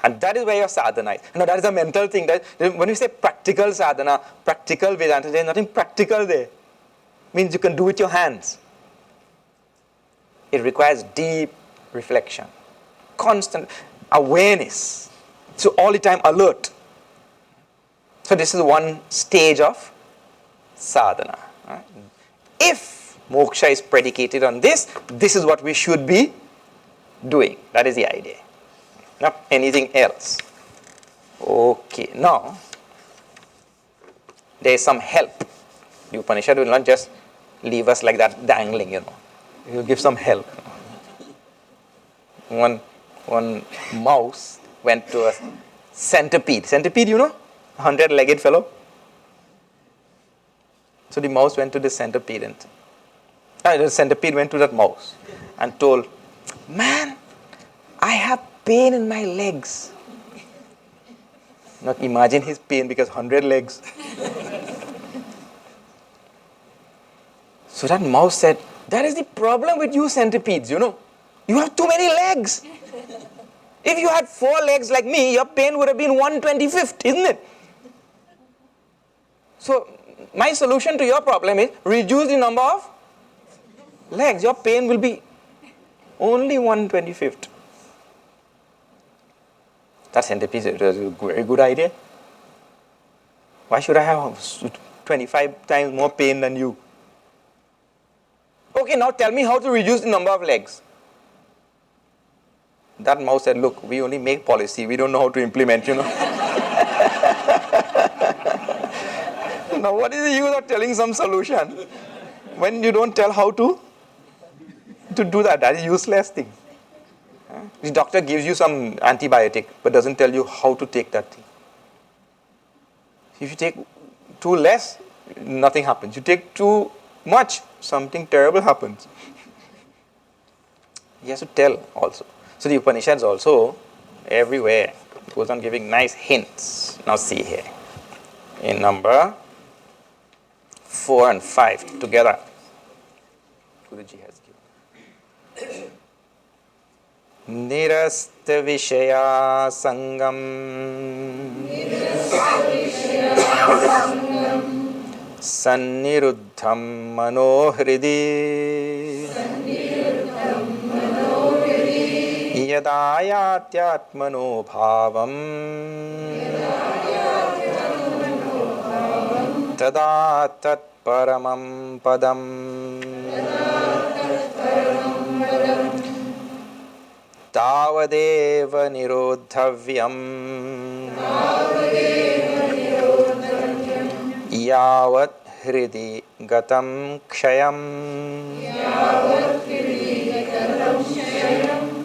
A: And that is where your sadhana is. That is a mental thing. That when we say practical sadhana, practical Vedanta, there is nothing practical there. It means you can do with your hands. It requires deep reflection, constant awareness. So all the time alert. So this is one stage of sadhana. Right? If moksha is predicated on this, this is what we should be doing. That is the idea. Not anything else. Okay, now there is some help. The Upanishad will not just leave us like that dangling, It will give some help. One mouse went to a centipede. Centipede, 100-legged fellow. So the mouse went to the centipede and the centipede went to that mouse and told, "Man, I have pain in my legs." Now imagine his pain because 100 legs. So that mouse said, "That is the problem with you centipedes, You have too many legs. If you had 4 legs like me, your pain would have been 1/25, isn't it? So my solution to your problem is reduce the number of legs. Your pain will be only 1/25. That centipede said, "That's a very good idea. Why should I have 25 times more pain than you? Okay, now tell me how to reduce the number of legs." That mouse said, "Look, we only make policy. We don't know how to implement, Now, what is the use of telling some solution when you don't tell how to do that? That is a useless thing. The doctor gives you some antibiotic but doesn't tell you how to take that thing. If you take too less, nothing happens. You take too much, something terrible happens. He has to tell also. So the Upanishads also, everywhere, goes on giving nice hints. Now see here. In number 4 and 5 together, Guruji has given. Nirasta Vishaya Sangam Sanniruddham Manohridi Yadayatyatmano Bhavam Tada Tat Paramam Padam Tavadeva Nirodhavyam Yavat Hridi Gatam Kshayam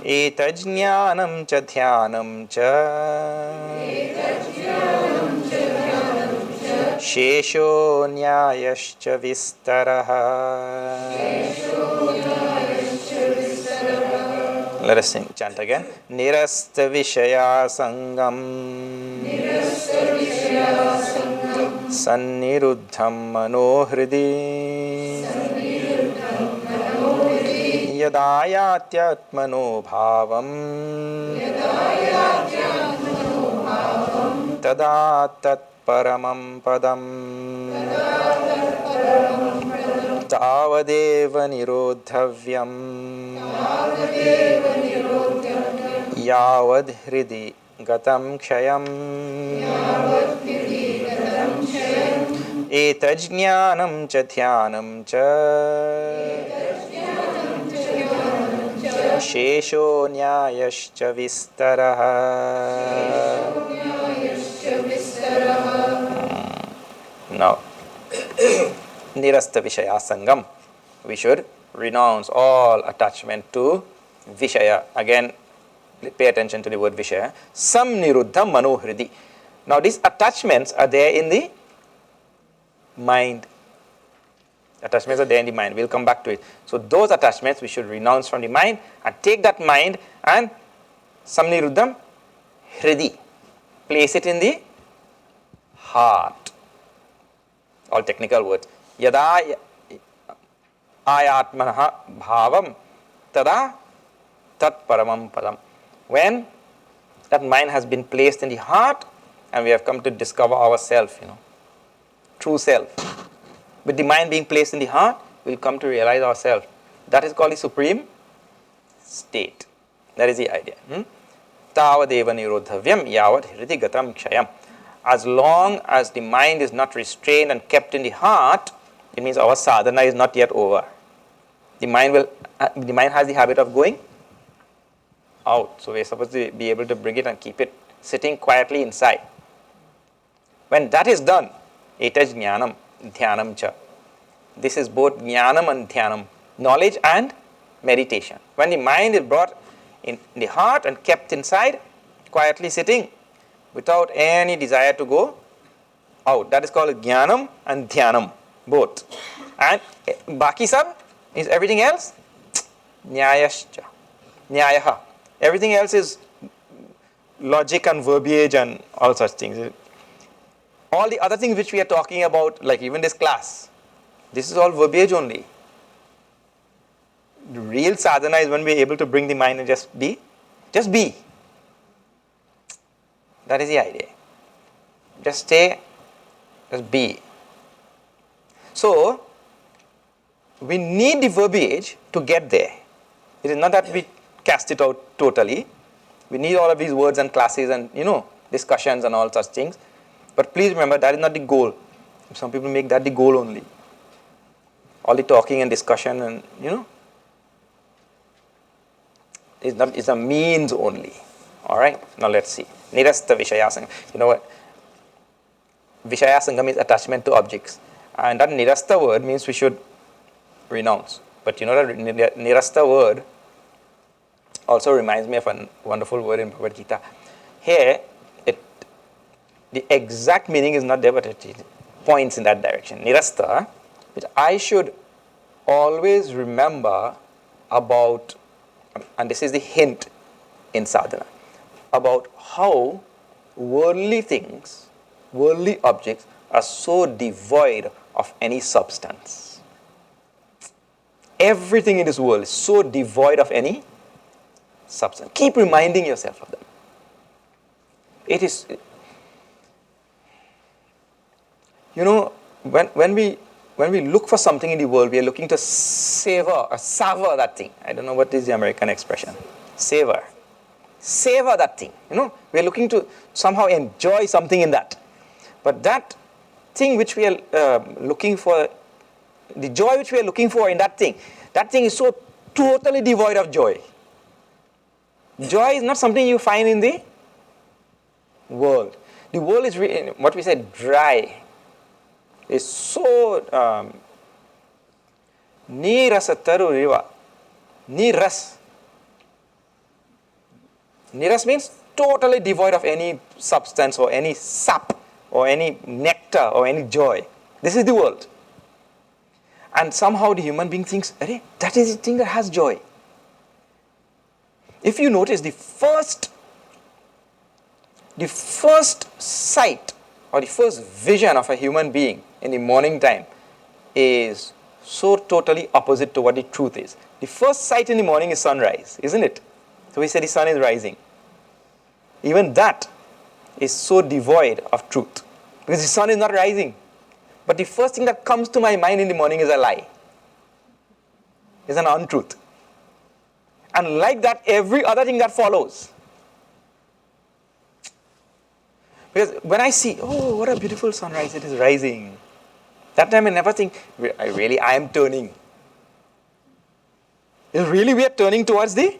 A: Etajñānam ca dhyanam ca Shesho nyayascha vistaraha. Let us chant again. Nirasta Vishaya Sangam Sanniruddham Manohridi Yadayatyatmano Bhavam Tada Tat Paramam Padam Tavadeva Nirodhavyam Yavad Hridi Gatam Kshayam Etajñānam ca dhyanam ca Shesho nyayascha vistaraha. Now, Nirasta Vishaya Sangam. We should renounce all attachment to Vishaya. Again, pay attention to the word Vishaya. Sam Niruddham Manohridi. Now, these attachments are there in the mind. Attachments are there in the mind. We'll come back to it. So those attachments we should renounce from the mind and take that mind and Samniruddham Hridi. Place it in the heart. All technical words. Yada ayatmanaha bhavam tada tat paramam padam. When that mind has been placed in the heart and we have come to discover ourselves, true self. With the mind being placed in the heart, we'll come to realize ourselves. That is called the supreme state. That is the idea. Tavadeva nirodhavyam yavat hridi gatam kshayam. As long as the mind is not restrained and kept in the heart, it means our sadhana is not yet over. The mind has the habit of going out. So we're supposed to be able to bring it and keep it sitting quietly inside. When that is done, etaj jnanam dhyanam cha. This is both jnanam and dhyanam, knowledge and meditation. When the mind is brought in the heart and kept inside, quietly sitting, without any desire to go out. That is called jnanam and dhyanam, both. And baki sab is everything else, nyayascha, nyayaha. Everything else is logic and verbiage and all such things. All the other things which we are talking about, like even this class, this is all verbiage only. The real sadhana is when we are able to bring the mind and just be. Just be. That is the idea. Just stay, just be. So, we need the verbiage to get there. It is not that we cast it out totally. We need all of these words and classes and, discussions and all such things. But please remember, that is not the goal. Some people make that the goal only. All the talking and discussion and, it's a means only. Alright, now let's see. Nirasta Vishayasangam. You know what? Vishayasangam is attachment to objects. And that Nirasta word means we should renounce. But you know that Nirasta word also reminds me of a wonderful word in Bhagavad Gita. Here, the exact meaning is not there, but it points in that direction. Nirasta, which I should always remember about, and this is the hint in sadhana, about how worldly things, worldly objects are so devoid of any substance. Everything in this world is so devoid of any substance. Keep reminding yourself of that. It is, when we look for something in the world, we are looking to savor that thing. I don't know what is the American expression. Savor that thing. We are looking to somehow enjoy something in that. But that thing which we are looking for, the joy which we are looking for in that thing is so totally devoid of joy. Joy is not something you find in the world. The world is, what we said, dry. It's so nirasa taru riva. Niras. Niras means totally devoid of any substance or any sap or any nectar or any joy. This is the world. And somehow the human being thinks, that is the thing that has joy. If you notice, the first sight or the first vision of a human being in the morning time is so totally opposite to what the truth is. The first sight in the morning is sunrise, isn't it? So we say the sun is rising. Even that is so devoid of truth because the sun is not rising. But the first thing that comes to my mind in the morning is a lie. It's an untruth. And like that, every other thing that follows. Because when I see, what a beautiful sunrise, it is rising. That time I never think, I am turning. Really we are turning towards the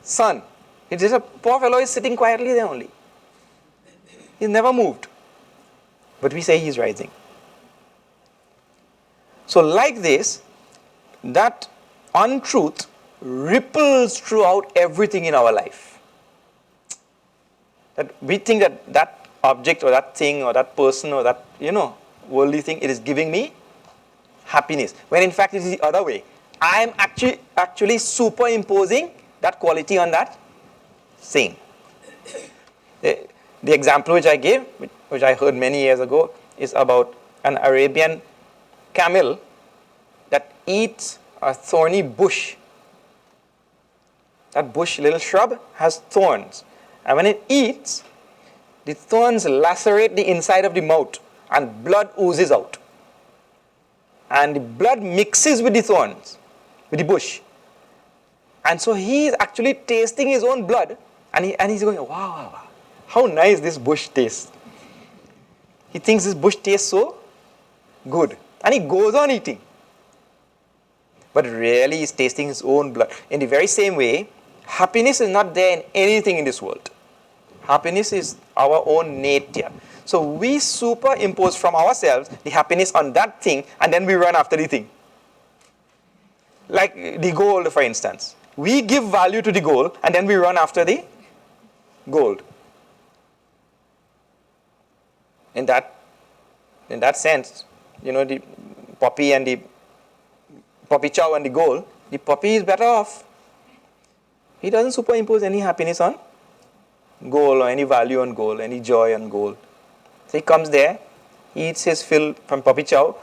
A: sun. It's just a poor fellow is sitting quietly there only. He's never moved. But we say he's rising. So like this, that untruth ripples throughout everything in our life. That we think that object or that thing or that person or that, worldly thing, it is giving me happiness. When in fact it is the other way. I am actually superimposing that quality on that thing. The example which I gave, which I heard many years ago, is about an Arabian camel that eats a thorny bush. That bush, little shrub, has thorns. And when it eats, the thorns lacerate the inside of the mouth and blood oozes out. And the blood mixes with the thorns, with the bush. And so he is actually tasting his own blood and he's going, wow, how nice this bush tastes. He thinks this bush tastes so good. And he goes on eating. But really he's tasting his own blood. In the very same way, Happiness is not there in anything in this world. Happiness is our own nature. So we superimpose from ourselves the happiness on that thing, and then we run after the thing. Like the gold, for instance. We give value to the gold, and then we run after the gold. In that sense, the puppy and the puppy chow and the gold, the puppy is better off. He doesn't superimpose any happiness on gold or any value on gold, any joy on gold. So he comes there, he eats his fill from puppy chow,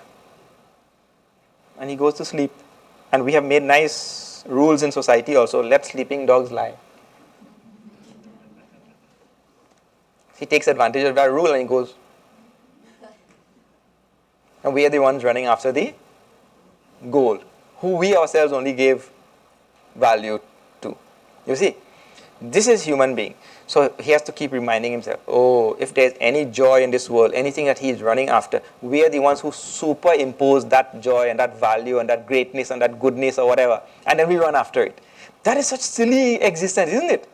A: and he goes to sleep. And we have made nice rules in society also. Let sleeping dogs lie. He takes advantage of that rule and he goes. And we are the ones running after the gold, who we ourselves only gave value to. You see, this is human being. So he has to keep reminding himself, if there's any joy in this world, anything that he is running after, we are the ones who superimpose that joy and that value and that greatness and that goodness or whatever. And then we run after it. That is such silly existence, isn't it?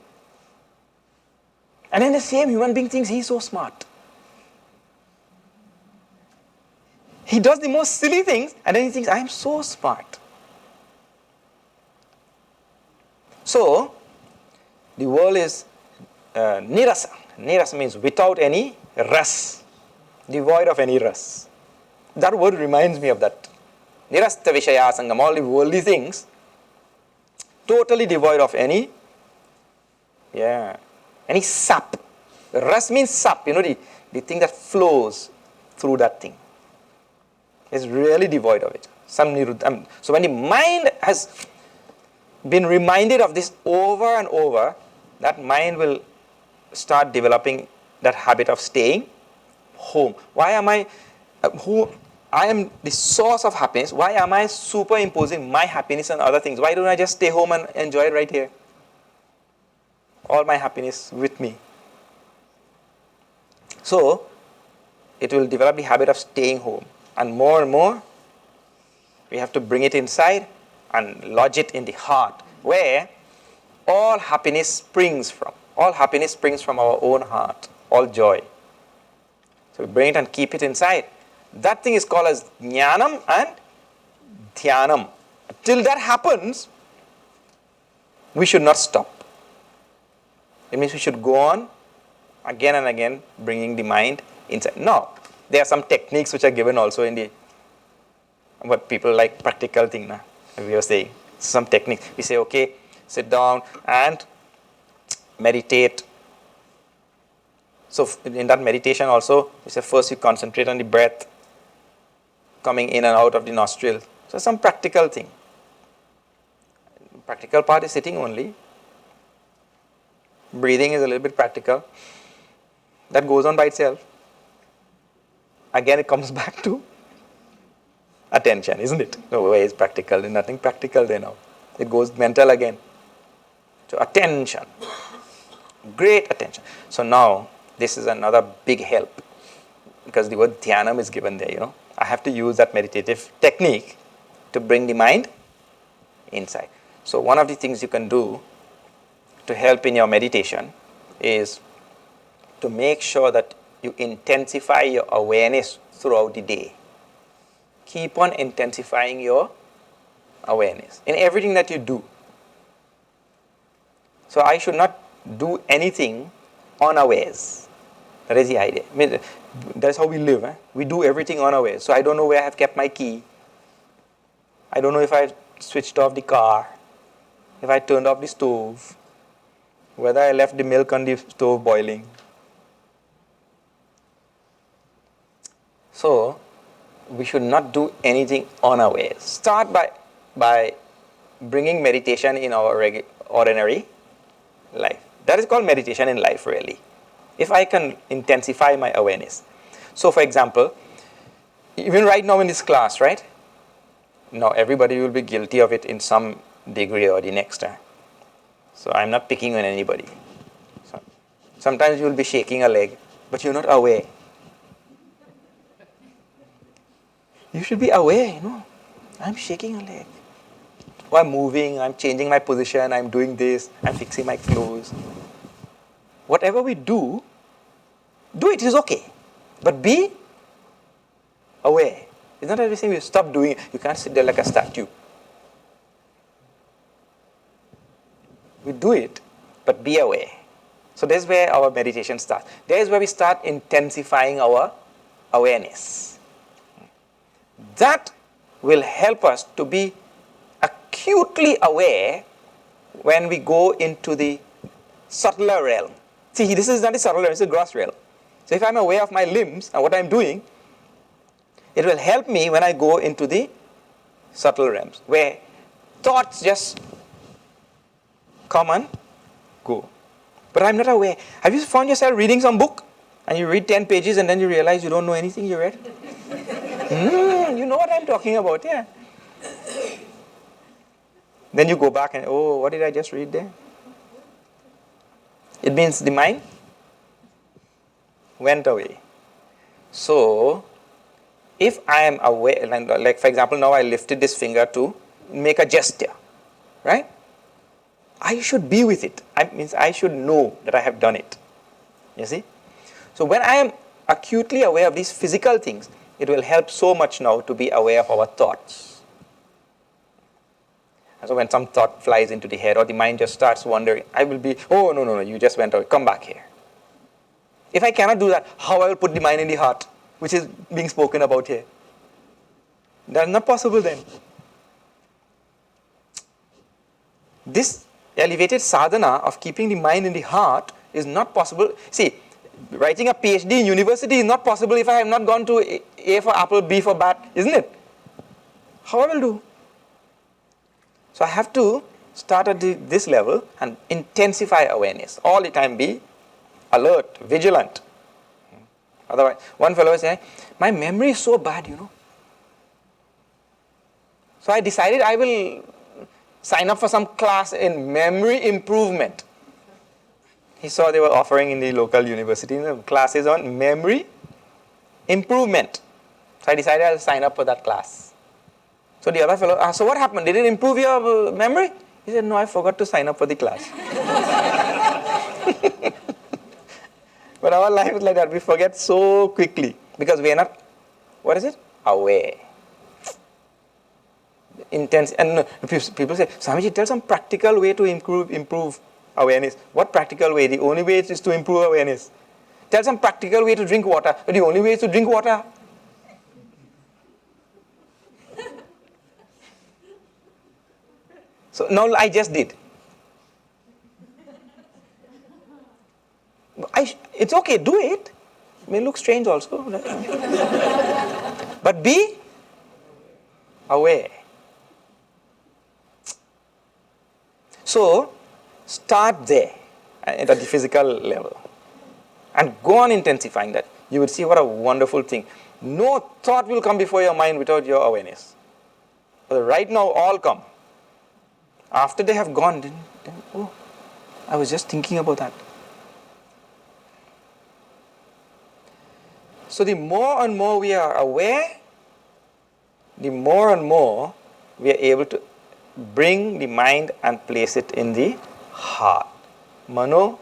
A: And then the same human being thinks he's so smart. He does the most silly things and then he thinks, I am so smart. So, the world is nirasa. Nirasa means without any ras, devoid of any ras. That word reminds me of that. Nirasta vishaya sangam, all the worldly things, totally devoid of any sap. Ras means sap, the thing that flows through that thing. Is really devoid of it. So when the mind has been reminded of this over and over, that mind will start developing that habit of staying home. Why am I the source of happiness? Why am I superimposing my happiness on other things? Why don't I just stay home and enjoy it right here? All my happiness with me. So it will develop the habit of staying home. And more, we have to bring it inside and lodge it in the heart, where all happiness springs from. All happiness springs from our own heart, all joy. So we bring it and keep it inside. That thing is called as jnanam and dhyanam. Till that happens, we should not stop. It means we should go on again and again, bringing the mind inside. Now, there are some techniques which are given also in what people like practical thing. We were saying some technique. We say, okay, sit down and meditate. So in that meditation also, we say first you concentrate on the breath coming in and out of the nostril. So some practical thing. Practical part is sitting only. Breathing is a little bit practical. That goes on by itself. Again, it comes back to attention, isn't it? No way is practical. There's nothing practical there now. It goes mental again. So attention. Great attention. So now, this is another big help. Because the word dhyanam is given there, I have to use that meditative technique to bring the mind inside. So one of the things you can do to help in your meditation is to make sure that you intensify your awareness throughout the day. Keep on intensifying your awareness in everything that you do. So I should not do anything unawares. That is the idea. I mean, that's how we live. We do everything unawares. So I don't know where I have kept my key. I don't know if I switched off the car, if I turned off the stove, whether I left the milk on the stove boiling. So, we should not do anything unawares. Start by bringing meditation in our ordinary life. That is called meditation in life, really. If I can intensify my awareness. So, for example, even right now in this class, right? Now, everybody will be guilty of it in some degree or the next. So, I'm not picking on anybody. So, sometimes you will be shaking a leg, but you're not aware. You should be aware, I'm shaking a leg. Oh, I'm moving, I'm changing my position, I'm doing this, I'm fixing my clothes. Whatever we do it is okay. But be aware. It's not everything you stop doing it. You can't sit there like a statue. We do it, but be aware. So that's where our meditation starts. There's where we start intensifying our awareness. That will help us to be acutely aware when we go into the subtler realm. See, this is not the subtle realm, it's the gross realm. So if I'm aware of my limbs and what I'm doing, it will help me when I go into the subtle realms, where thoughts just come and go. But I'm not aware. Have you found yourself reading some book and you read 10 pages and then you realize you don't know anything you read? You know what I'm talking about, yeah. Then you go back and, oh, what did I just read there? It means the mind went away. So, if I am aware, like for example, now I lifted this finger to make a gesture, right? I should be with it. Means I should know that I have done it. You see? So when I am acutely aware of these physical things, it will help so much now to be aware of our thoughts. And so when some thought flies into the head or the mind just starts wandering, I will be, oh, no, you just went away. Come back here. If I cannot do that, how I will put the mind in the heart, which is being spoken about here? That's not possible then. This elevated sadhana of keeping the mind in the heart is not possible. See, writing a PhD in university is not possible if I have not gone to A for apple, B for bat, isn't it? How I will do? So I have to start at this level and intensify awareness. All the time be alert, vigilant. Otherwise, one fellow was saying, my memory is so bad, So I decided I will sign up for some class in memory improvement. He saw they were offering in the local university classes on memory improvement. So I decided I'll sign up for that class. So the other fellow asked, so what happened? Did it improve your memory? He said, no, I forgot to sign up for the class. But our life is like that. We forget so quickly because we are not, aware. Intense. And people say, Swamiji, tell some practical way to improve awareness. What practical way? The only way is to improve awareness. Tell some practical way to drink water. But the only way is to drink water. So now I just did. It's okay, do it. It may look strange also. But be aware. So, start there at the physical level and go on intensifying that. You will see what a wonderful thing. No thought will come before your mind without your awareness. But right now, all come. After they have gone, then, oh, I was just thinking about that. So the more and more we are aware, the more and more we are able to bring the mind and place it in the heart. Mano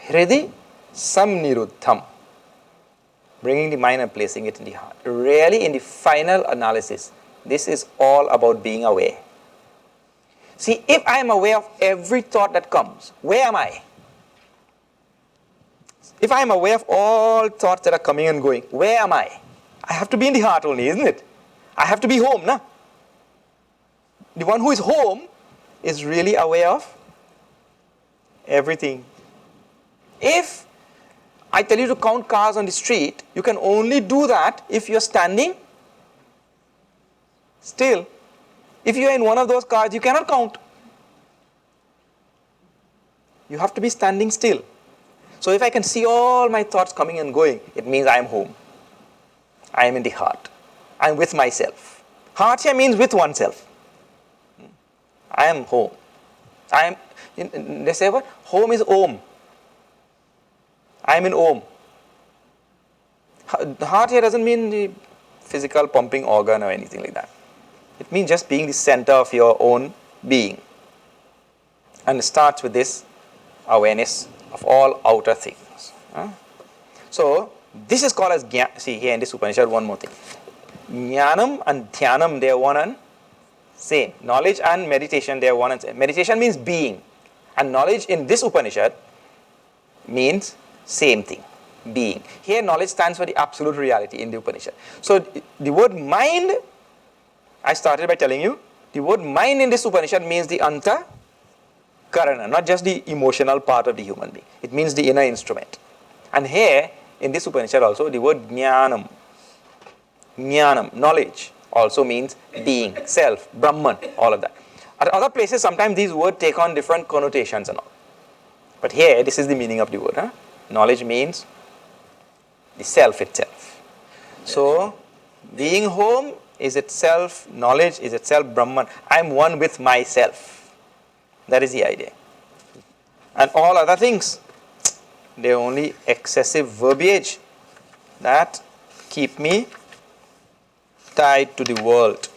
A: hridi samniruddham. Bringing the mind and placing it in the heart. Really, in the final analysis, this is all about being aware. See, if I am aware of every thought that comes, where am I? If I am aware of all thoughts that are coming and going, where am I? I have to be in the heart only, isn't it? I have to be home, na? The one who is home is really aware of everything. If I tell you to count cars on the street, you can only do that if you're standing still. If you're in one of those cars, you cannot count. You have to be standing still. So if I can see all my thoughts coming and going, it means I am home. I am in the heart. I am with myself. Heart here means with oneself. I am home. They say what? Home is Om. I am in Om. The heart here doesn't mean the physical pumping organ or anything like that. It means just being the center of your own being. And it starts with this awareness of all outer things. So, this is called as Jnana. See here in this Upanishad, one more thing. Jnanam and Dhyanam, they are one and same. Knowledge and meditation, they are one and same. Meditation means being. And knowledge in this Upanishad means same thing, being. Here, knowledge stands for the absolute reality in the Upanishad. So, the word mind, I started by telling you, the word mind in this Upanishad means the anta karana, not just the emotional part of the human being. It means the inner instrument. And here, in this Upanishad also, the word jnanam, knowledge, also means being, self, Brahman, all of that. At other places, sometimes these words take on different connotations and all. But here, this is the meaning of the word. Knowledge means the self itself. So, being home is itself, knowledge is itself Brahman. I am one with myself. That is the idea. And all other things, they are only excessive verbiage that keep me tied to the world.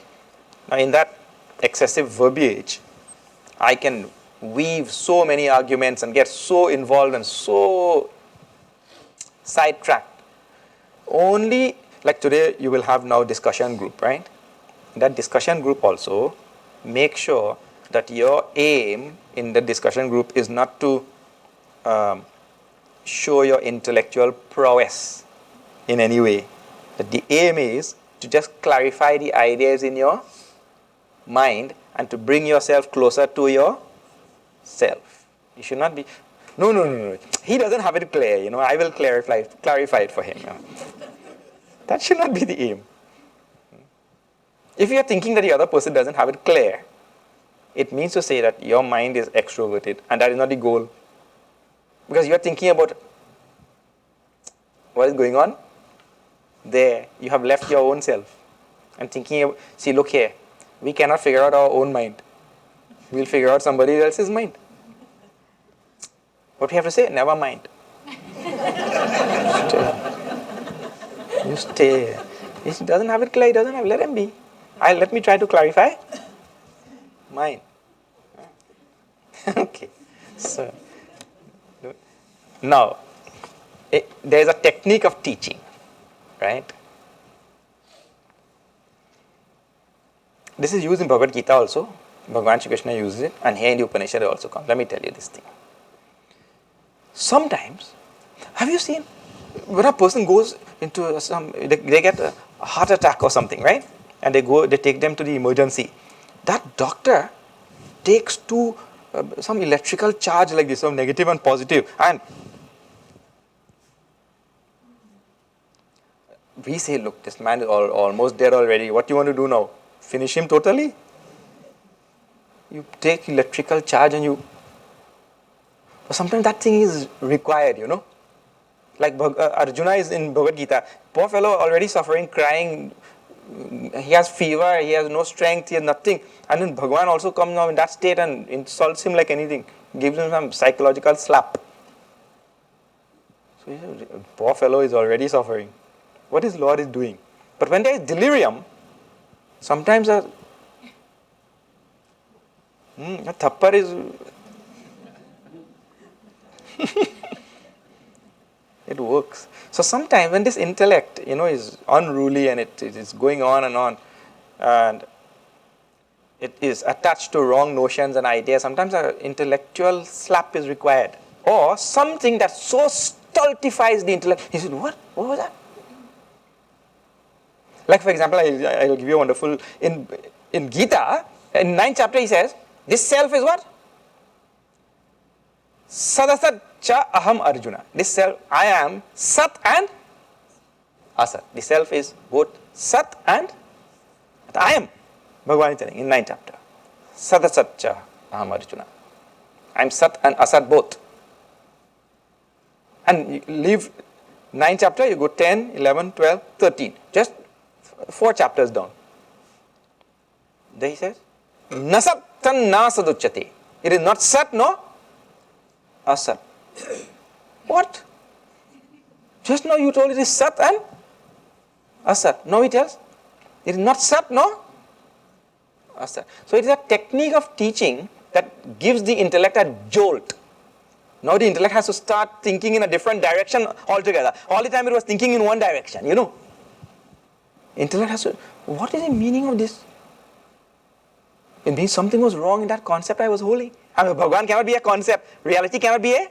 A: Now, in that excessive verbiage, I can weave so many arguments and get so involved and so sidetracked. Only, like today, you will have now discussion group, right? In that discussion group also, make sure that your aim in the discussion group is not to show your intellectual prowess in any way. That the aim is to just clarify the ideas in your mind and to bring yourself closer to yourself. You should not be, no. He doesn't have it clear, I will clarify it for him. That should not be the aim. If you are thinking that the other person doesn't have it clear, it means to say that your mind is extroverted and that is not the goal. Because you are thinking about what is going on there. You have left your own self and thinking, see, look here, we cannot figure out our own mind. We'll figure out somebody else's mind. What we have to say? Never mind. You stay. He doesn't have it clear, he doesn't have, let him be. Let me try to clarify mine. Okay. So, now, there is a technique of teaching, right? This is used in Bhagavad Gita also. Bhagavan Shri Krishna uses it, and here in the Upanishad it also comes. Let me tell you this thing. Sometimes, have you seen when a person goes into they get a heart attack or something, right? And they take them to the emergency. That doctor takes some electrical charge like this, some negative and positive, and we say, look, this man is almost dead already. What do you want to do now? Finish him totally? You take electrical charge and but sometimes that thing is required, Like Arjuna is in Bhagavad Gita. Poor fellow already suffering, crying. He has fever, he has no strength, he has nothing. And then Bhagavan also comes now in that state and insults him like anything. Gives him some psychological slap. So poor fellow is already suffering. What his Lord is doing. But when there is delirium, sometimes a thappar is it works. So sometimes when this intellect, is unruly and it is going on, and it is attached to wrong notions and ideas, sometimes an intellectual slap is required. Or something that so stultifies the intellect. He said, what? What was that? Like for example, I'll give you a wonderful, in Gita, in 9th chapter he says, this self is what? Sadasat cha aham Arjuna. This self, I am Sat and Asat. The self is both Sat and I am. Bhagavan is telling in 9th chapter. Sadasat cha aham Arjuna. I am Sat and Asat both. And you leave 9th chapter, you go 10, 11, 12, 13. Just 4 chapters down. There he says, Nasat tan na saduchyate. It is not Sat, no Asat. What? Just now you told it is Sat and Asat. Now he tells, it is not Sat, no Asat. So it is a technique of teaching that gives the intellect a jolt. Now the intellect has to start thinking in a different direction altogether. All the time it was thinking in one direction, Intellect has to, what is the meaning of this? It means something was wrong in that concept I was holding. I mean, Bhagavan cannot be a concept. Reality cannot be a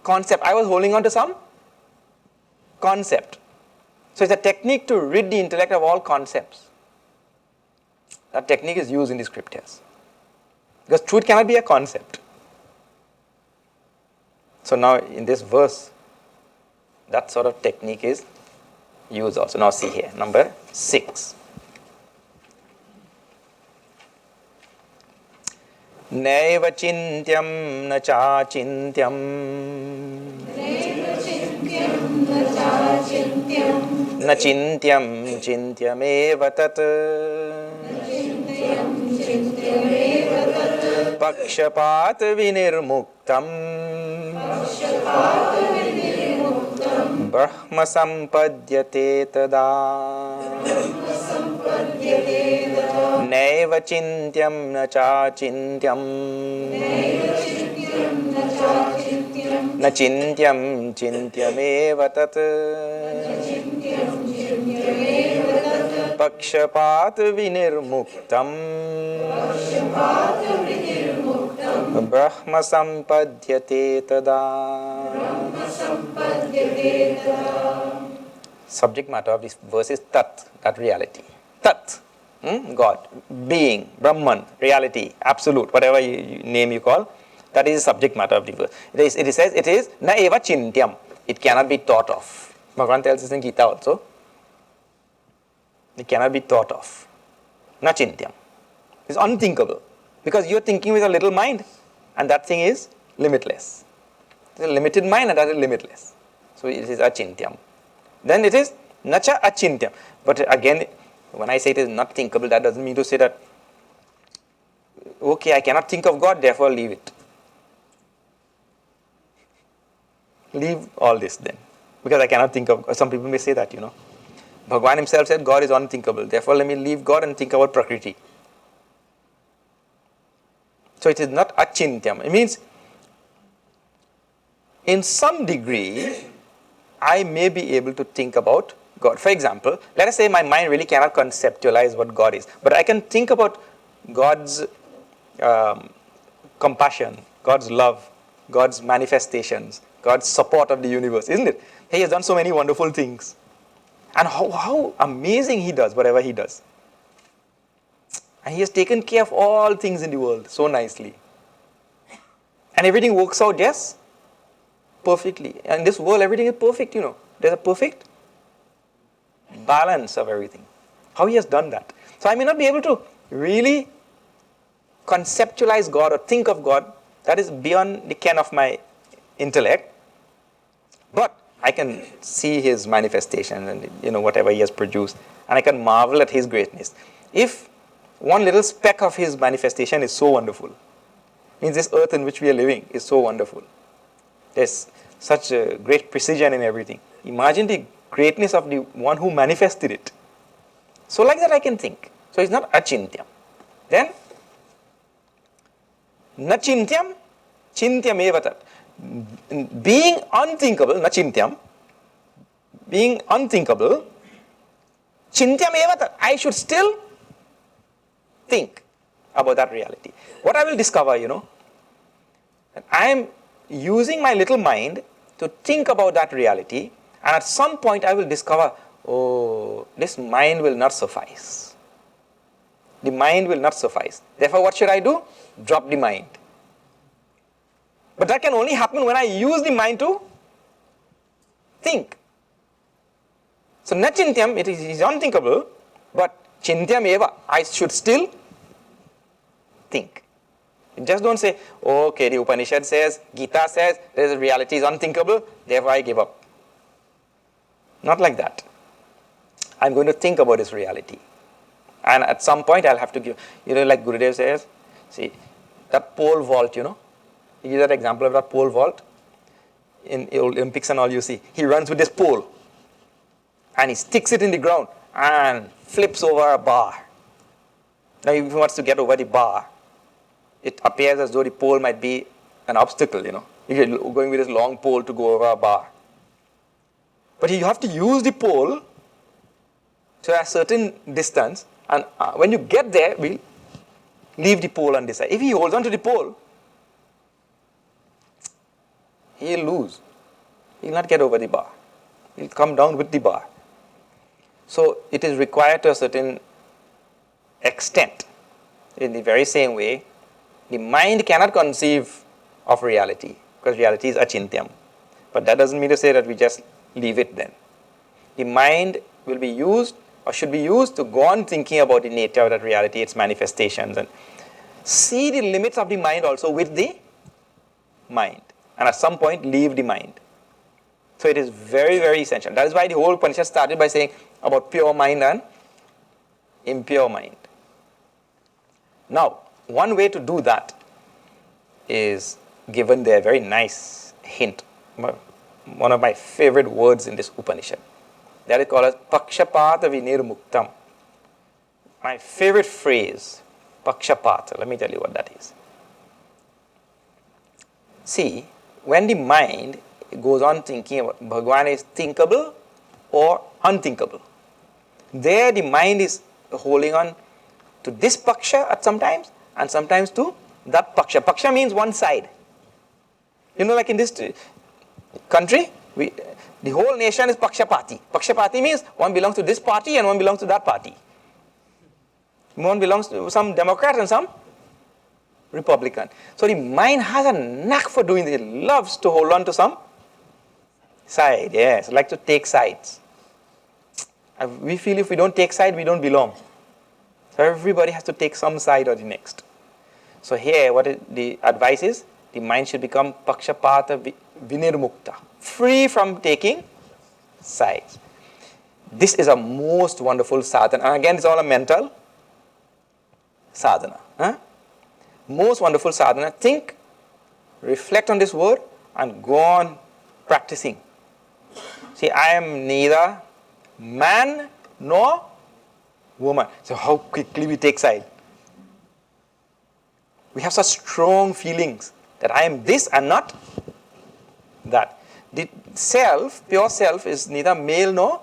A: concept. I was holding on to some concept. So it's a technique to rid the intellect of all concepts. That technique is used in the scriptures. Because truth cannot be a concept. So now in this verse, that sort of technique is used also. Now see here, number 6. Naiva chintyam na cha chintyam. Na chintyam chintyameva tat. Pakshapat vinirmuktam. Brahma sampadhyate tada. Naiva chintyam na cha chintyam. Na chintyam chintyameva tat. Pakshapat vinirmuktam. Brahma sampadhyate tada. Subject matter of this verse is tat, that reality. Tat, God, being, Brahman, reality, absolute, whatever name you call, that is the subject matter of the verse. It says it is na eva chintyam. It cannot be thought of. Bhagavan tells us in Gita also. It cannot be thought of. Na chintyam. It's unthinkable. Because you are thinking with a little mind, and that thing is limitless. It's a limited mind, and that is limitless. So it is achintyam. Then it is nacha achintyam. But again, when I say it is not thinkable, that doesn't mean to say that, okay, I cannot think of God, therefore leave it. Leave all this then. Because I cannot think of God. Some people may say that, Bhagavan himself said God is unthinkable. Therefore, let me leave God and think about Prakriti. So it is not achintyam. It means, in some degree, I may be able to think about God. For example, let us say my mind really cannot conceptualize what God is. But I can think about God's compassion, God's love, God's manifestations, God's support of the universe, isn't it? He has done so many wonderful things. And how amazing he does whatever he does. And he has taken care of all things in the world so nicely. And everything works out, yes, perfectly. And in this world, everything is perfect, There's a perfect balance of everything. How he has done that. So I may not be able to really conceptualize God or think of God. That is beyond the ken of my intellect. But I can see his manifestation and whatever he has produced. And I can marvel at his greatness. If one little speck of his manifestation is so wonderful, means this earth in which we are living is so wonderful. There's such a great precision in everything. Imagine the greatness of the one who manifested it. So like that I can think. So it's not achintyam. Then, na chintyam, chintyam evatat. Being unthinkable, na chintyam, being unthinkable, chintyam evatat. I should still think about that reality. What I will discover, I am using my little mind to think about that reality, and at some point I will discover, oh, this mind will not suffice. The mind will not suffice. Therefore, what should I do? Drop the mind. But that can only happen when I use the mind to think. So, na chintyam, it is unthinkable, but chintyam eva, I should still think. Just don't say, oh, okay, the Upaniṣad says, Gita says, this reality is unthinkable, therefore I give up. Not like that. I'm going to think about this reality. And at some point I'll have to give, like Gurudev says, see, that pole vault, he gives that example of that pole vault. In Olympics and all you see, he runs with this pole and he sticks it in the ground and flips over a bar. Now, if he wants to get over the bar, it appears as though the pole might be an obstacle, If you're going with this long pole to go over a bar. But you have to use the pole to a certain distance, and when you get there, we'll leave the pole on this side. If he holds on to the pole, he'll lose. He'll not get over the bar. He'll come down with the bar. So it is required to a certain extent. In the very same way, the mind cannot conceive of reality, because reality is achintyam. But that doesn't mean to say that we just leave it then. The mind will be used, or should be used, to go on thinking about the nature of that reality, its manifestations, and see the limits of the mind also with the mind. And at some point, leave the mind. So it is very, very essential. That is why the whole Upaniṣad started by saying about pure mind and impure mind. Now, one way to do that is given there, very nice hint. One of my favorite words in this Upanishad. That is called as Pakshapata Vinirmuktam. My favorite phrase, Pakshapata. Let me tell you what that is. See, when the mind goes on thinking about Bhagavan is thinkable or unthinkable, there the mind is holding on to this Paksha at sometimes, and sometimes to that Paksha. Paksha means one side. Like in this country, the whole nation is Pakshapati. Pakshapati means one belongs to this party and one belongs to that party. One belongs to some Democrat and some Republican. So the mind has a knack for doing this. It loves to hold on to some side. Yes, like to take sides. We feel if we don't take side, we don't belong. So everybody has to take some side or the next. So here, the advice is, the mind should become Pakshapata Vinirmukta, free from taking sides. This is a most wonderful sadhana. And again, it's all a mental sadhana. Most wonderful sadhana. Think, reflect on this word, and go on practicing. See, I am neither man nor woman. So how quickly we take side. We have such strong feelings that I am this and not that. The self, pure self, is neither male nor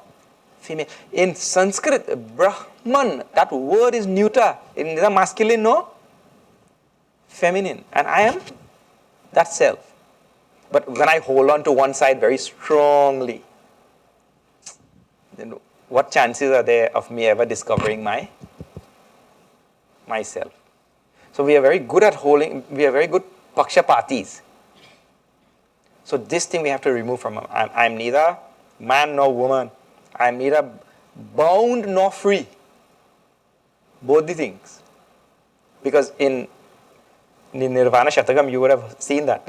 A: female. In Sanskrit, Brahman, that word is neuter. It is neither masculine nor feminine. And I am that self. But when I hold on to one side very strongly, then what chances are there of me ever discovering myself? So we are very good at holding, we are very good pakshapatis. So this thing we have to remove from him. I'm neither man nor woman. I'm neither bound nor free. Both the things. Because in Nirvana Shatakam you would have seen that.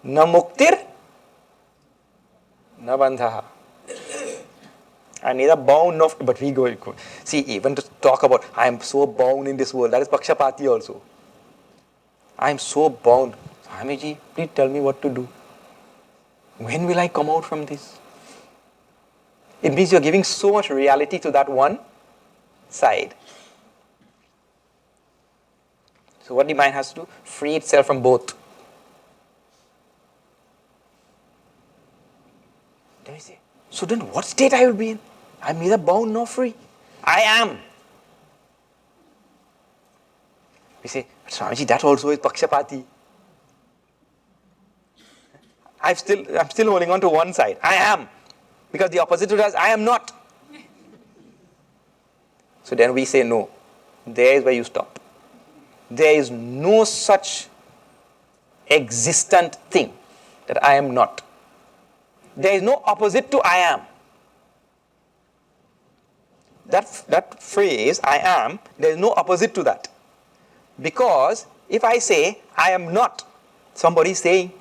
A: Na muktir, na bandhaha. I'm neither bound nor free. But we go. See, even to talk about, I am so bound in this world, that is Pakshapati also. I am so bound. Swamiji, please tell me what to do. When will I come out from this? It means you are giving so much reality to that one side. So what the mind has to do? Free itself from both. Then you say, so then what state I will be in? I am neither bound nor free. I am. We say, Swamiji, that also is Pakshapati. I'm still holding on to one side. I am. Because the opposite to that is I am not. So then we say no. There is where you stop. There is no such existent thing that I am not. There is no opposite to I am. That phrase, I am, there is no opposite to that. Because if I say I am not, somebody is saying.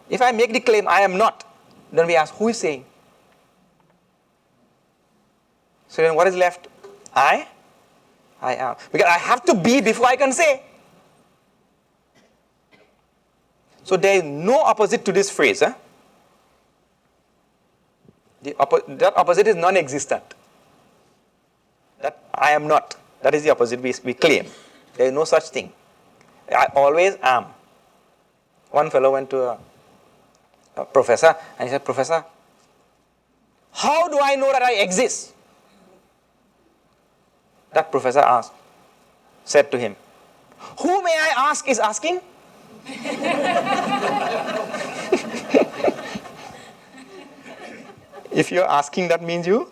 A: If I make the claim I am not, then we ask who is saying? So then what is left? I am. Because I have to be before I can say. So there is no opposite to this phrase. The That opposite is non-existent. That I am not. That is the opposite we claim. There is no such thing. I always am. One fellow went to a professor and he said, "Professor, how do I know that I exist?" That professor said to him, "Who may I ask is asking?" If you're asking, that means you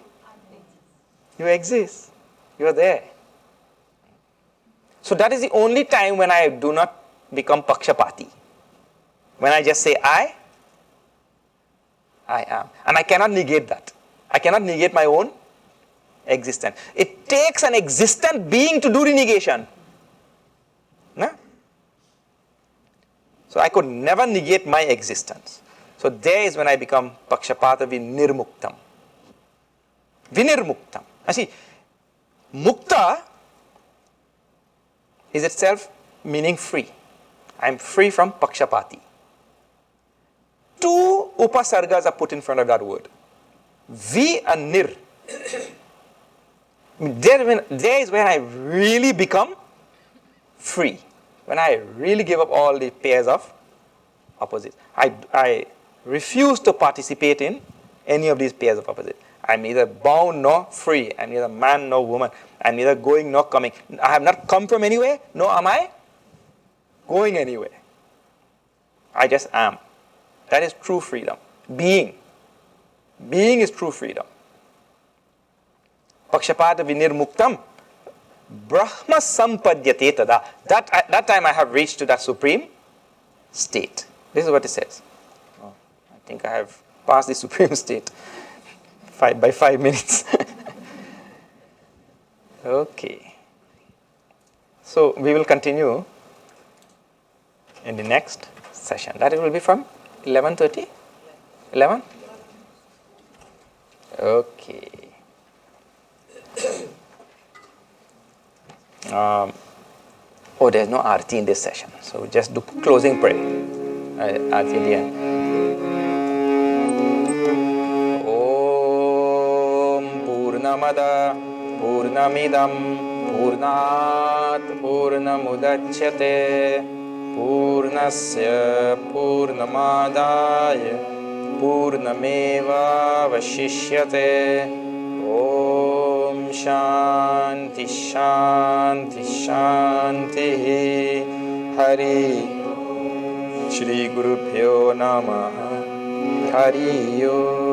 A: exist. You're there. So that is the only time when I do not become pakshapati. When I just say I am. And I cannot negate that. I cannot negate my own existence. It takes an existent being to do the negation. No? So I could never negate my existence. So there is when I become pakshapata vinirmuktam. Vinirmuktam. Now see, mukta is itself meaning free. I am free from pakshapati. Two upasargas are put in front of that word. Vi and nir. There is when I really become free. When I really give up all the pairs of opposites. I refuse to participate in any of these pairs of opposites. I'm neither bound nor free. I'm neither man nor woman. I'm neither going nor coming. I have not come from anywhere, nor am I going anywhere. I just am. That is true freedom. Being. Being is true freedom. Pakshapata vinirmuktam. Brahma sampadyate tada. That time I have reached to that supreme state. This is what it says. Oh, I think I have passed the supreme state by 5 minutes. Okay. So we will continue in the next session. That it will be from 11:30? 11? Okay. There's no arti in this session. So just do closing prayer. Arti at the end. Om Purnamada Purnamidam Purnat Purnamudachyate Purnasya Purnamadaya Purnameva Vashishyate Om Shanti Shanti Shanti Hari Shri Guru Pyo Namaha Hari Om